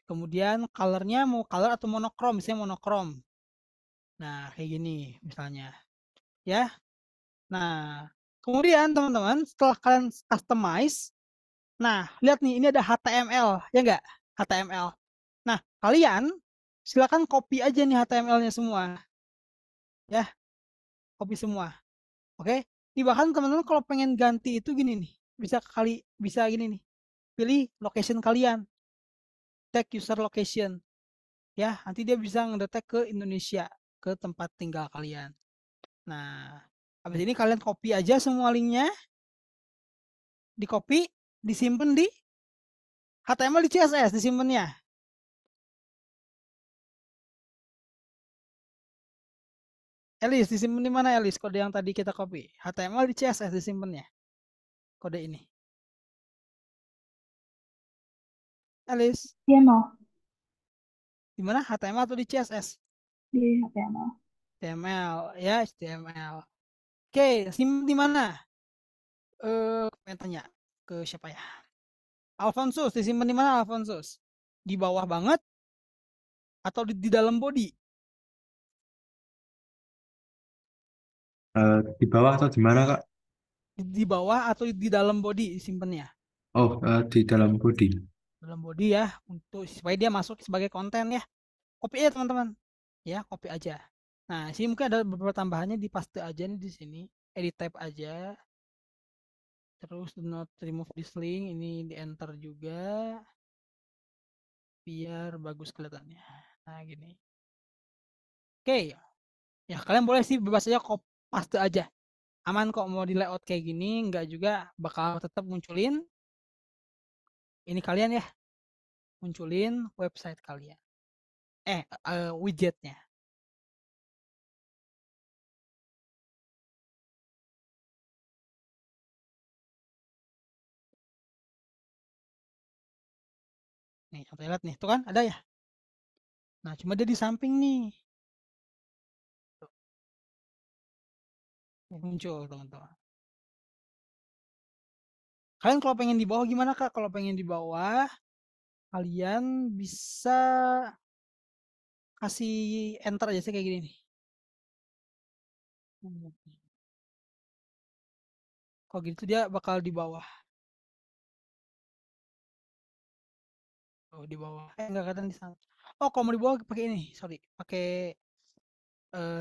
Kemudian colornya mau color atau monokrom, misalnya monokrom. Nah, kayak gini misalnya. Ya. Nah, kemudian teman-teman setelah kalian customize, nah, lihat nih ini ada HTML, ya enggak? HTML. Nah, kalian silakan copy aja nih HTML-nya semua. Ya, copy semua. Oke? Ini bahkan teman-teman kalau pengen ganti itu gini nih. Bisa gini nih. Pilih location kalian. Tag user location. Ya, nanti dia bisa ngedetek ke Indonesia, ke tempat tinggal kalian. Nah, habis ini kalian copy aja semua linknya. Di copy, disimpan di HTML di CSS disimpannya. Elis, disimpan di mana Elis? Kode yang tadi kita copy. HTML di CSS disimpannya. Kode ini. Elis. Iya, no. Di mana? HTML atau di CSS? Di HTML. HTML, ya HTML. Oke, simpan di mana? Pengen tanya ke siapa ya? Alfonsus, disimpan di mana Alfonsus? Di bawah banget atau di dalam body? Di bawah atau di mana, Kak? Di bawah atau di dalam body simpennya? Oh, di dalam body. Dalam body ya, untuk supaya dia masuk sebagai konten ya. Copy aja teman-teman. Ya, copy aja. Nah, sini mungkin ada beberapa tambahannya, di paste aja nih di sini. Edit type aja. Terus do not remove this link, ini di enter juga. Biar bagus kelihatannya. Nah, gini. Oke. Ya, kalian boleh sih bebas aja paste aja. Aman kok, mau di layout kayak gini, enggak juga bakal tetap munculin ini kalian ya. Munculin website kalian. Widgetnya. Nih, kita lihat nih, tuh kan ada ya. Nah, cuma dia di samping nih. Tuh. Muncul, teman-teman. Kalian kalau pengen di bawah gimana, Kak? Kalau pengen di bawah, kalian bisa kasih enter aja sih kayak gini nih. Kalau gitu dia bakal di bawah. Oh, di bawah. Enggak kelihatan di sana. Oh, kalau mau di bawah pakai ini, sorry. Pakai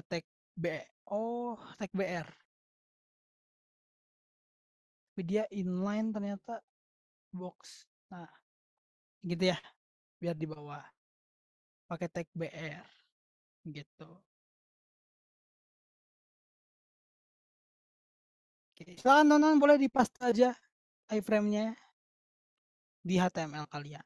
tag B. Oh, tag BR. Tapi dia inline ternyata. box. Nah, gitu ya, biar di bawah. Pakai tag BR gitu. Oke, silakan teman-teman boleh dipaste aja iframe-nya di HTML kalian.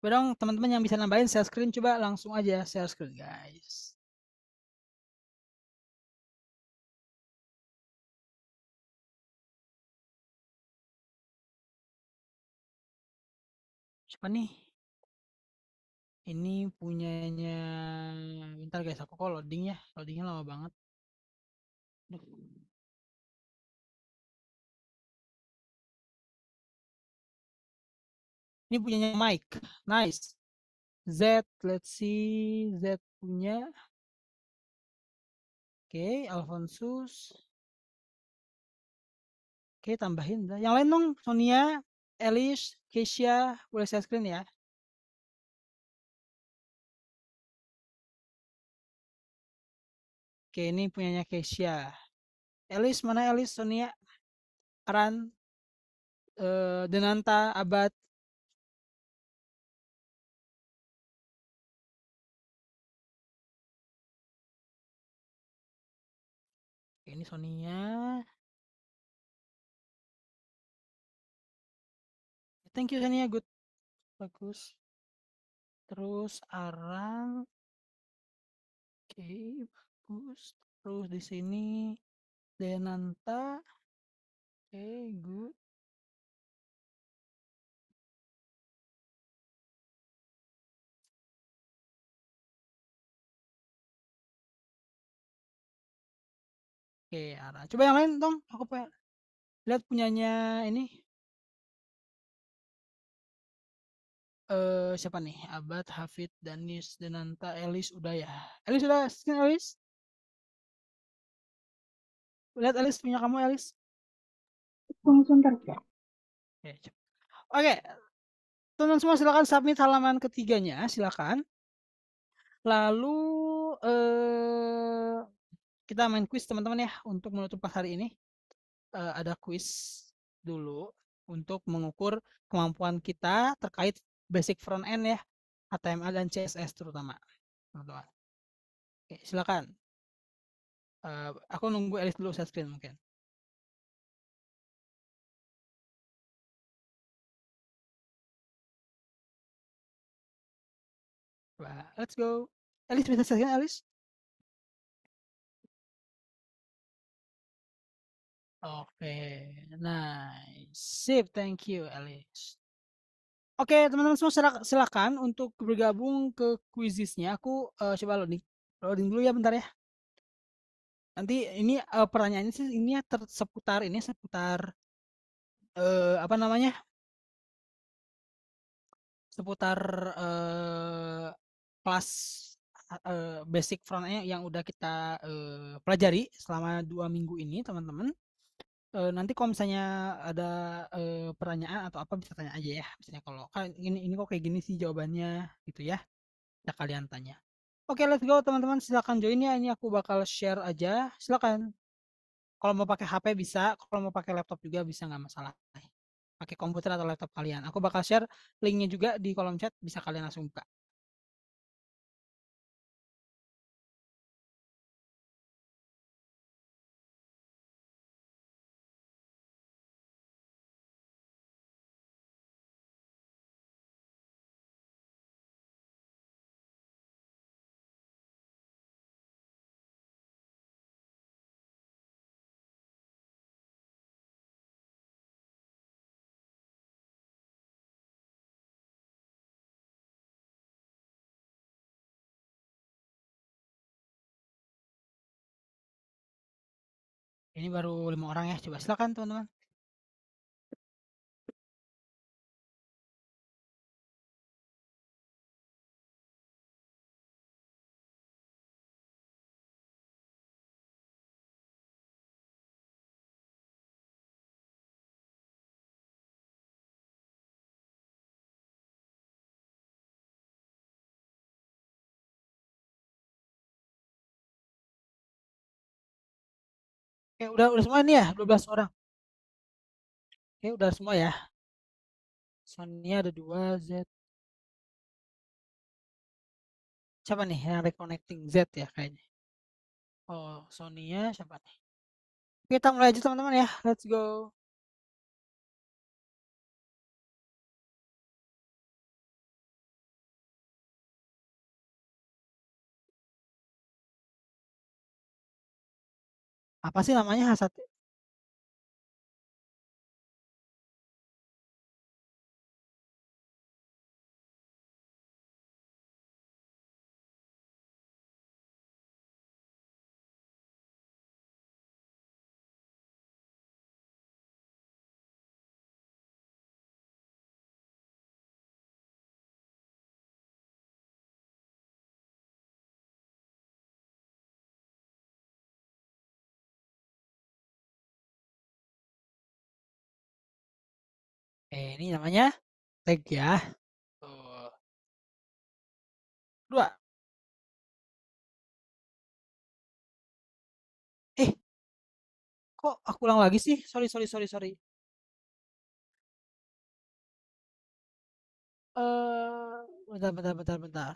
Coba dong teman-teman yang bisa nambahin share screen, coba langsung aja share screen guys. Siapa nih? Ini punyanya, bentar guys, aku kok loading ya, loadingnya lama banget. Duh. Ini punyanya Mike, nice. Z, let's see, Z punya. Oke, Alfonsus. Oke, tambahin. Yang lain dong, Sonia, Elish, Keisha, boleh share screen ya. Oke, ini punyanya Keisha. Elis, mana Elis, Sonia, Aran, Denanta, Abad. Oke, ini Sonia. Thank you Sonia, good. Bagus. Terus Aran. Oke, bagus. Terus di sini Denanta. Oke, good. Oke, Aran. Coba yang lain dong. Aku pengen lihat punyanya ini. Siapa nih? Abad, Hafid, Danis, Denanta, Elis udah ya. Elis udah, sini Elis. Lihat Elis punya kamu Elis. Tunggu sebentar ya. Oke, teman-teman semua silakan submit halaman ketiganya, silakan. Lalu kita main quiz teman-teman ya untuk menutup pas hari ini. Ada quiz dulu untuk mengukur kemampuan kita terkait basic front end ya, HTML dan CSS terutama, teman-teman. Oke, silakan. Aku nunggu Elis dulu share screen mungkin. Let's go. Elis bisa share screen Elis? Oke, nice. Sip, thank you Elis. Oke, teman-teman semua silakan untuk bergabung ke quizisnya. Aku coba loading dulu ya bentar ya. Nanti ini pertanyaannya sih ini ya seputar apa namanya? Seputar kelas basic front-end yang udah kita pelajari selama 2 minggu ini, teman-teman. Nanti kalau misalnya ada pertanyaan atau apa bisa tanya aja ya. Misalnya kalau kan ini kok kayak gini sih jawabannya gitu ya. Ya kalian tanya. Oke, let's go teman-teman, silakan join ya. Ini aku bakal share aja. Silakan. Kalau mau pakai HP bisa, kalau mau pakai laptop juga bisa nggak masalah. Pakai komputer atau laptop kalian. Aku bakal share linknya juga di kolom chat, bisa kalian langsung buka. Ini baru 5 orang ya. Coba silakan teman-teman. Oke, udah semua ini ya, 12 orang. Oke, udah semua ya. Sonia ada 2, Z. Siapa nih yang reconnecting? Z ya kayaknya. Oh, Sonia siapa nih? Oke, kita mulai aja teman-teman ya. Let's go. Apa sih namanya Hasat? Ini namanya tag ya. Tuh. 2. Kok aku ulang lagi sih? Sorry. Bentar.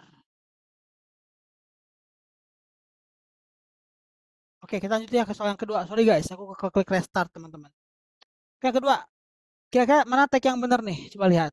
Oke, kita lanjut ya ke soal yang kedua. Sorry guys, aku klik restart teman-teman. Oke, yang kedua. Kira-kira mana tag yang benar nih? Coba lihat.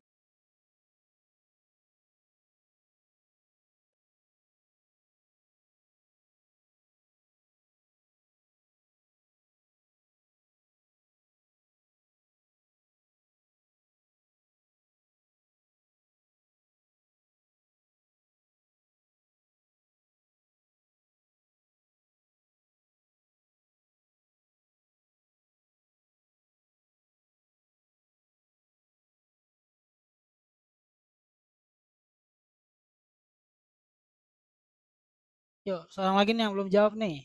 Yuk, seorang lagi nih yang belum jawab nih.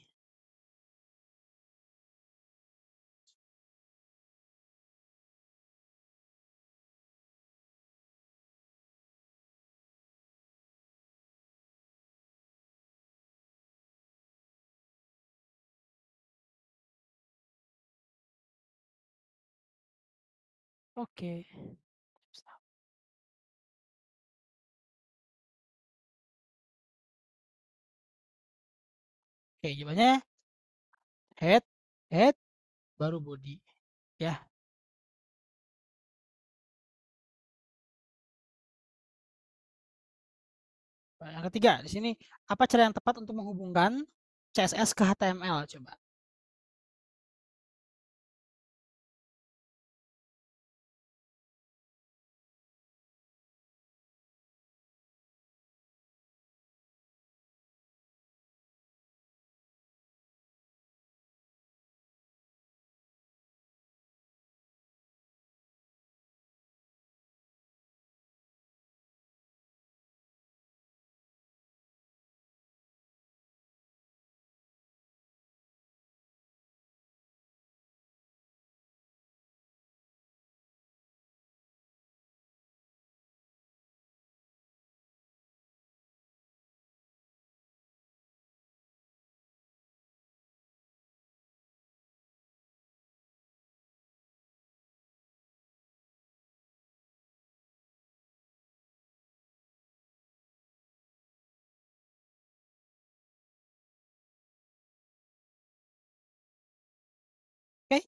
Oke. Oke, jawabannya head, baru body. Ya. Yang ketiga, di sini apa cara yang tepat untuk menghubungkan CSS ke HTML? Coba. Oke.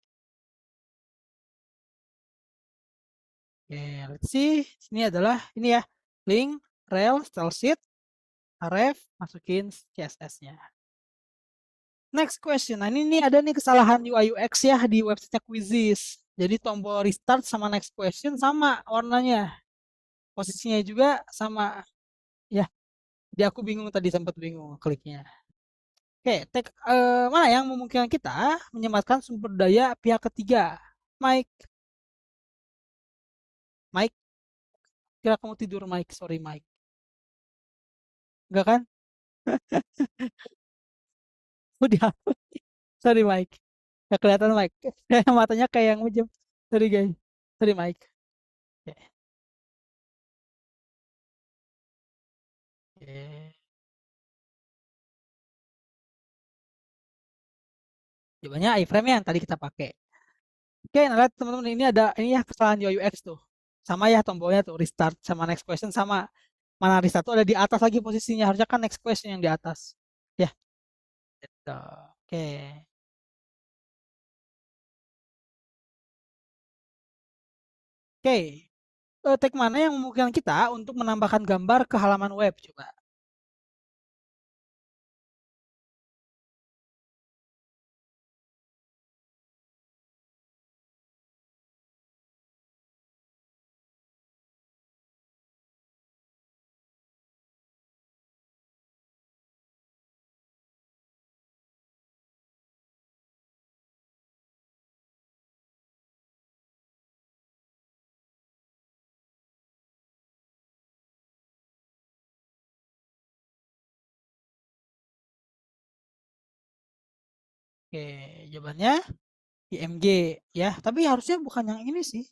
Oke, let's see. Ini adalah ini ya. Link, rel, style sheet, ref, masukin CSS-nya. Next question. Nah, ini ada nih kesalahan UI UX ya di website Quizzes. Jadi tombol restart sama next question sama warnanya. Posisinya juga sama. Ya. Jadi aku bingung tadi, sempat bingung kliknya. Oke, mana yang memungkinkan kita menyematkan sumber daya pihak ketiga? Mike, Mike, kira kamu tidur Mike, sorry Mike. Enggak kan? Udah, sorry Mike. Gak kelihatan Mike. Matanya kayak yang ngejam. Sorry guys, sorry Mike. Oke. Oke. Jawabannya iframe yang tadi kita pakai. Oke, nah lihat teman-teman ini ya kesalahan UI UX tuh. Sama ya tombolnya tuh restart sama next question sama. Mana restart tuh ada di atas lagi posisinya. Harusnya kan next question yang di atas. Ya. Gitu. Oke. Oke. Tag mana yang memungkinkan kita untuk menambahkan gambar ke halaman web? Coba. Oke, jawabannya IMG ya. Tapi harusnya bukan yang ini sih.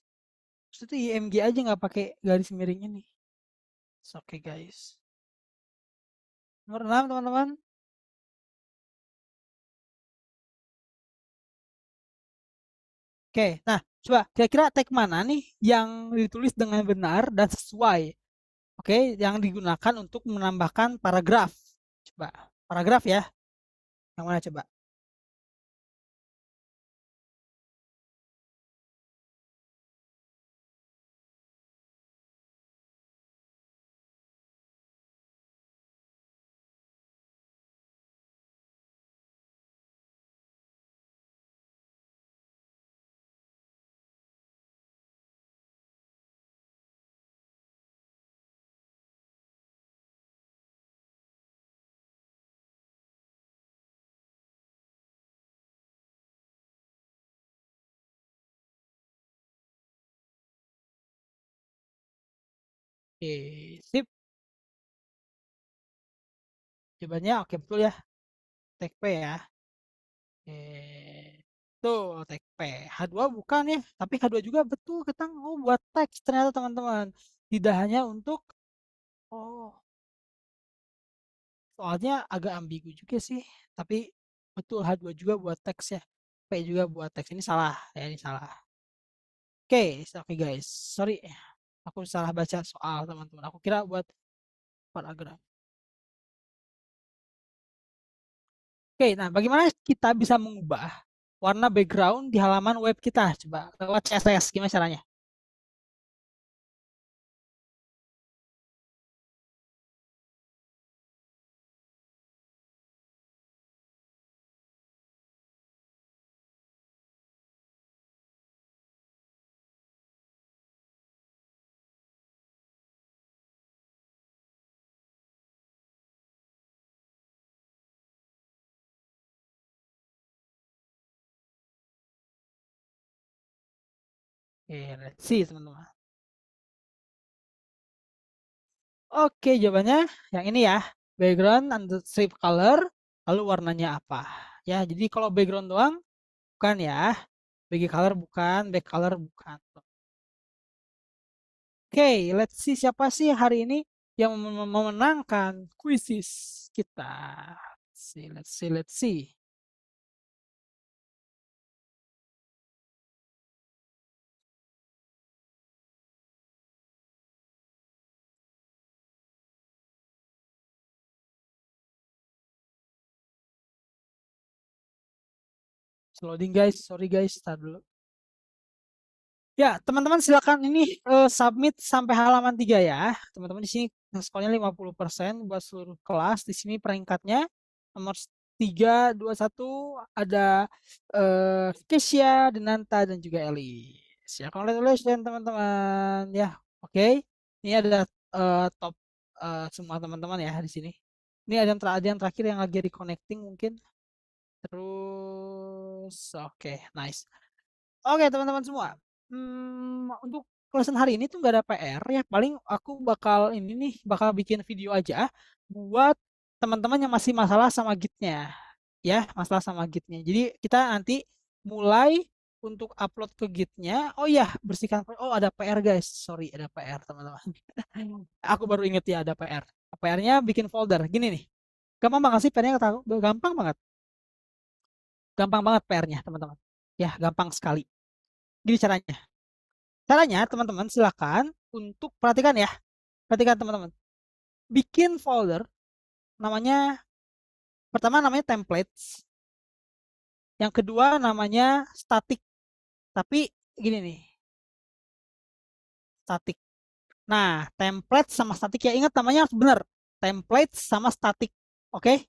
Itu IMG aja nggak pakai garis miring ini. Oke guys. Nomor 6 teman-teman. Oke, nah coba kira-kira tag mana nih yang ditulis dengan benar dan sesuai? Oke, yang digunakan untuk menambahkan paragraf. Coba, paragraf ya. Yang mana coba? Oke, sip. Jawabannya oke betul ya. Tag P ya. Oke. Tuh, tag P. H2 bukan ya, tapi H2 juga betul kita buat teks ternyata teman-teman. Tidak hanya untuk oh, soalnya agak ambigu juga sih, tapi betul H2 juga buat teks ya. P juga buat teks. Ini salah ya, ini salah. Oke guys. Sorry. Aku salah baca soal teman-teman. Aku kira buat paragraf. Oke, nah bagaimana kita bisa mengubah warna background di halaman web kita? Coba lewat CSS, gimana caranya? Oke, let's see teman-teman. Oke, jawabannya yang ini ya. Background and strip color, lalu warnanya apa? Ya, jadi kalau background doang, bukan ya. Bagi color bukan, back color bukan. Oke, let's see siapa sih hari ini yang memenangkan kuisis kita. Let's see. Loading guys, sorry guys, start dulu. Ya, teman-teman silakan ini submit sampai halaman 3 ya. Teman-teman di sini skornya 50% buat seluruh kelas. Di sini peringkatnya nomor 3, 2, 1 ada Kesia, Denanta dan juga Eli. Ya, congratulations teman-teman. Ya, oke. Ini ada top semua teman-teman ya di sini. Ini ada yang terakhir yang lagi reconnecting mungkin. Terus, oke, nice. Oke, teman-teman semua. Untuk lesson hari ini tuh nggak ada PR ya. Paling aku bakal ini nih, bakal bikin video aja buat teman-teman yang masih masalah sama Git-nya. Ya, masalah sama Git-nya. Jadi kita nanti mulai untuk upload ke Git-nya. Oh iya, bersihkan. Oh, ada PR guys. Sorry, ada PR teman-teman. Aku baru inget ya ada PR. PR-nya bikin folder. Gini nih. Gampang banget sih PR-nya tahu. Gampang banget. Gampang banget PR-nya, teman-teman. Ya, gampang sekali. Gini caranya. Caranya, teman-teman, silakan untuk perhatikan ya. Perhatikan, teman-teman. Bikin folder namanya pertama namanya templates. Yang kedua namanya static. Tapi gini nih. Static. Nah, template sama static ya ingat namanya harus benar. Template sama static. Oke?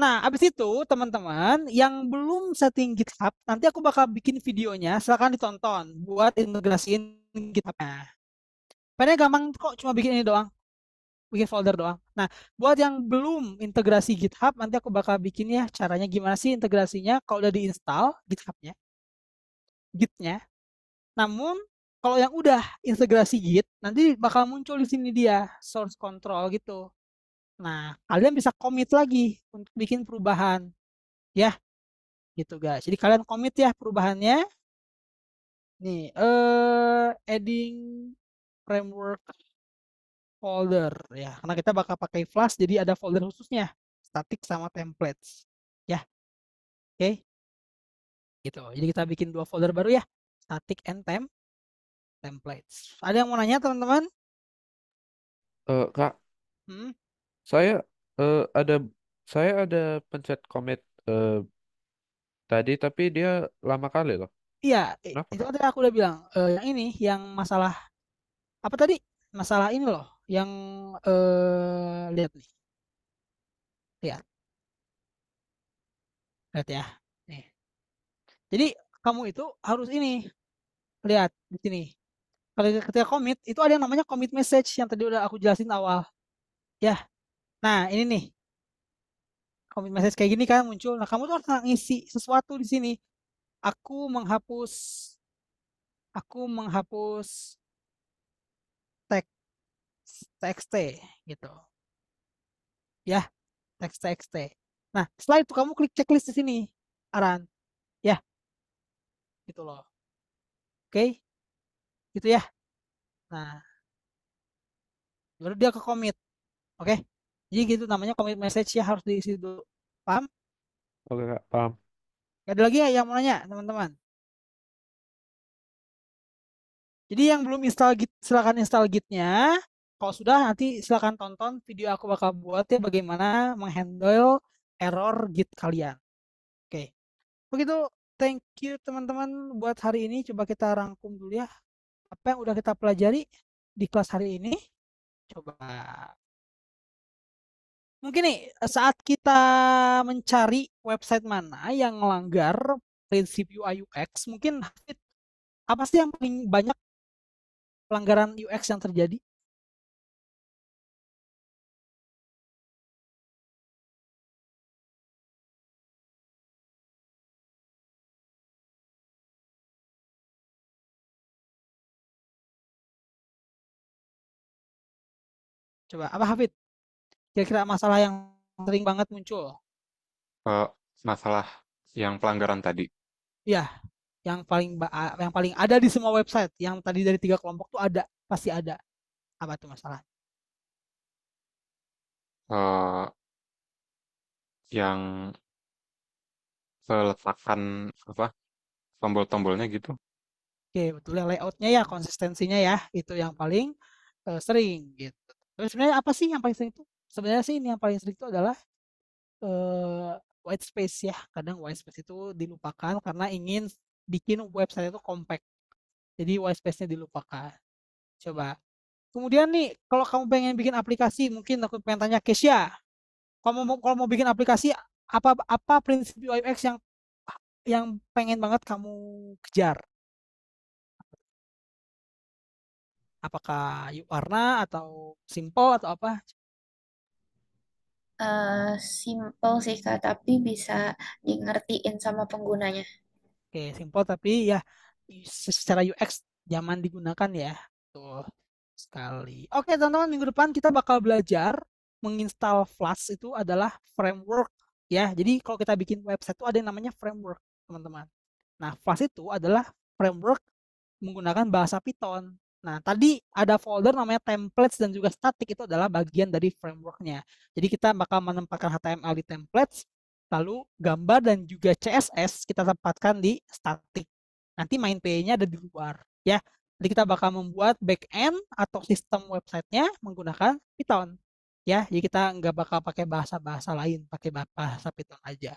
Nah, abis itu teman-teman yang belum setting GitHub, nanti aku bakal bikin videonya, silahkan ditonton buat integrasiin GitHub-nya. Padahal gampang kok, cuma bikin ini doang, bikin folder doang. Nah, buat yang belum integrasi GitHub, nanti aku bakal bikin ya caranya gimana sih integrasinya kalau udah diinstal GitHub-nya, Git-nya. Namun kalau yang udah integrasi Git, nanti bakal muncul di sini dia source control gitu. Nah, kalian bisa commit lagi untuk bikin perubahan, ya. Gitu guys. Jadi kalian commit ya perubahannya. Nih, adding framework folder ya. Karena kita bakal pakai Flash jadi ada folder khususnya, static sama templates. Ya. Oke. Gitu. Jadi kita bikin dua folder baru ya. Static and templates. Ada yang mau nanya teman-teman? Kak, Hmm? saya eh, ada saya ada pencet commit tadi tapi dia lama kali loh. Iya, Kenapa, itu Kak? kan tadi aku udah bilang. Yang ini, yang masalah apa tadi? Masalah ini loh, yang lihat nih, lihat, lihat ya. Nih. Jadi kamu itu harus ini, lihat di sini. Kalau ketika commit itu ada yang namanya commit message yang tadi udah aku jelasin awal. Ya. Nah, ini nih. Commit message kayak gini kan muncul. Nah, kamu tuh harus ngisi sesuatu di sini. Aku menghapus teks txt gitu. Ya, teks txt. Nah, setelah itu kamu klik checklist di sini, Aran. Ya, gitu loh. Oke, gitu ya. Nah, baru dia ke commit. Oke. Jadi gitu namanya commit message ya harus diisi dulu. Paham? Oke, Kak, paham. Ada lagi ya yang mau nanya, teman-teman? Jadi yang belum install Git, silakan install Git-nya. Kalau sudah, nanti silakan tonton video aku bakal buat ya bagaimana menghandle error Git kalian. Oke. Begitu, thank you teman-teman buat hari ini. Coba kita rangkum dulu ya. Apa yang udah kita pelajari di kelas hari ini. Coba. Mungkin nih, saat kita mencari website mana yang melanggar prinsip UI UX, mungkin Hafid, apa sih yang paling banyak pelanggaran UX yang terjadi? Coba, apa Hafid? Kira-kira masalah yang sering banget muncul? Eh, masalah yang pelanggaran tadi. Ya, yang paling ada di semua website. Yang tadi dari 3 kelompok tuh ada, pasti ada. Apa tuh masalah? eh yang peletakan apa tombol-tombolnya gitu. Oke, betul ya layoutnya ya, konsistensinya ya, itu yang paling sering gitu. Tapi sebenarnya apa sih yang paling sering itu? Sebenarnya sih ini yang paling sering itu adalah eh, white space ya. Kadang white space itu dilupakan karena ingin bikin website itu compact. Jadi white space-nya dilupakan. Coba. Kemudian nih, kalau kamu pengen bikin aplikasi, mungkin aku pengen tanya Kesia, kalau mau bikin aplikasi, apa apa prinsip UI UX yang pengen banget kamu kejar? Apakah warna atau simple atau apa? Simple sih Kak, tapi bisa di sama penggunanya. Oke, simple tapi ya secara UX zaman digunakan ya. Tuh sekali. Oke, teman-teman, minggu depan kita bakal belajar menginstal Flask itu adalah framework ya. Jadi kalau kita bikin website itu ada yang namanya framework, teman-teman. Nah, Flask itu adalah framework menggunakan bahasa Python. Nah, tadi ada folder namanya templates dan juga static, itu adalah bagian dari frameworknya. Jadi kita bakal menempatkan HTML di templates, lalu gambar dan juga CSS kita tempatkan di static. Nanti main PE-nya ada di luar, ya. Jadi kita bakal membuat backend atau sistem websitenya menggunakan Python, ya. Jadi kita nggak bakal pakai bahasa-bahasa lain, pakai bahasa Python aja.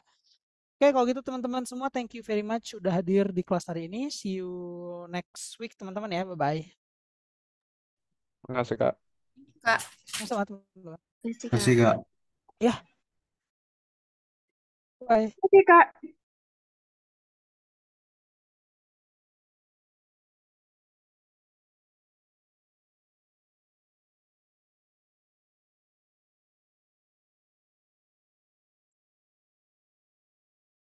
Oke, kalau gitu teman-teman semua, thank you very much udah hadir di kelas hari ini. See you next week, teman-teman ya. Bye-bye. Makasih Kak. Kak. Sama teman-teman. Kasih Kak. Ya. Bye. Oke, Kak.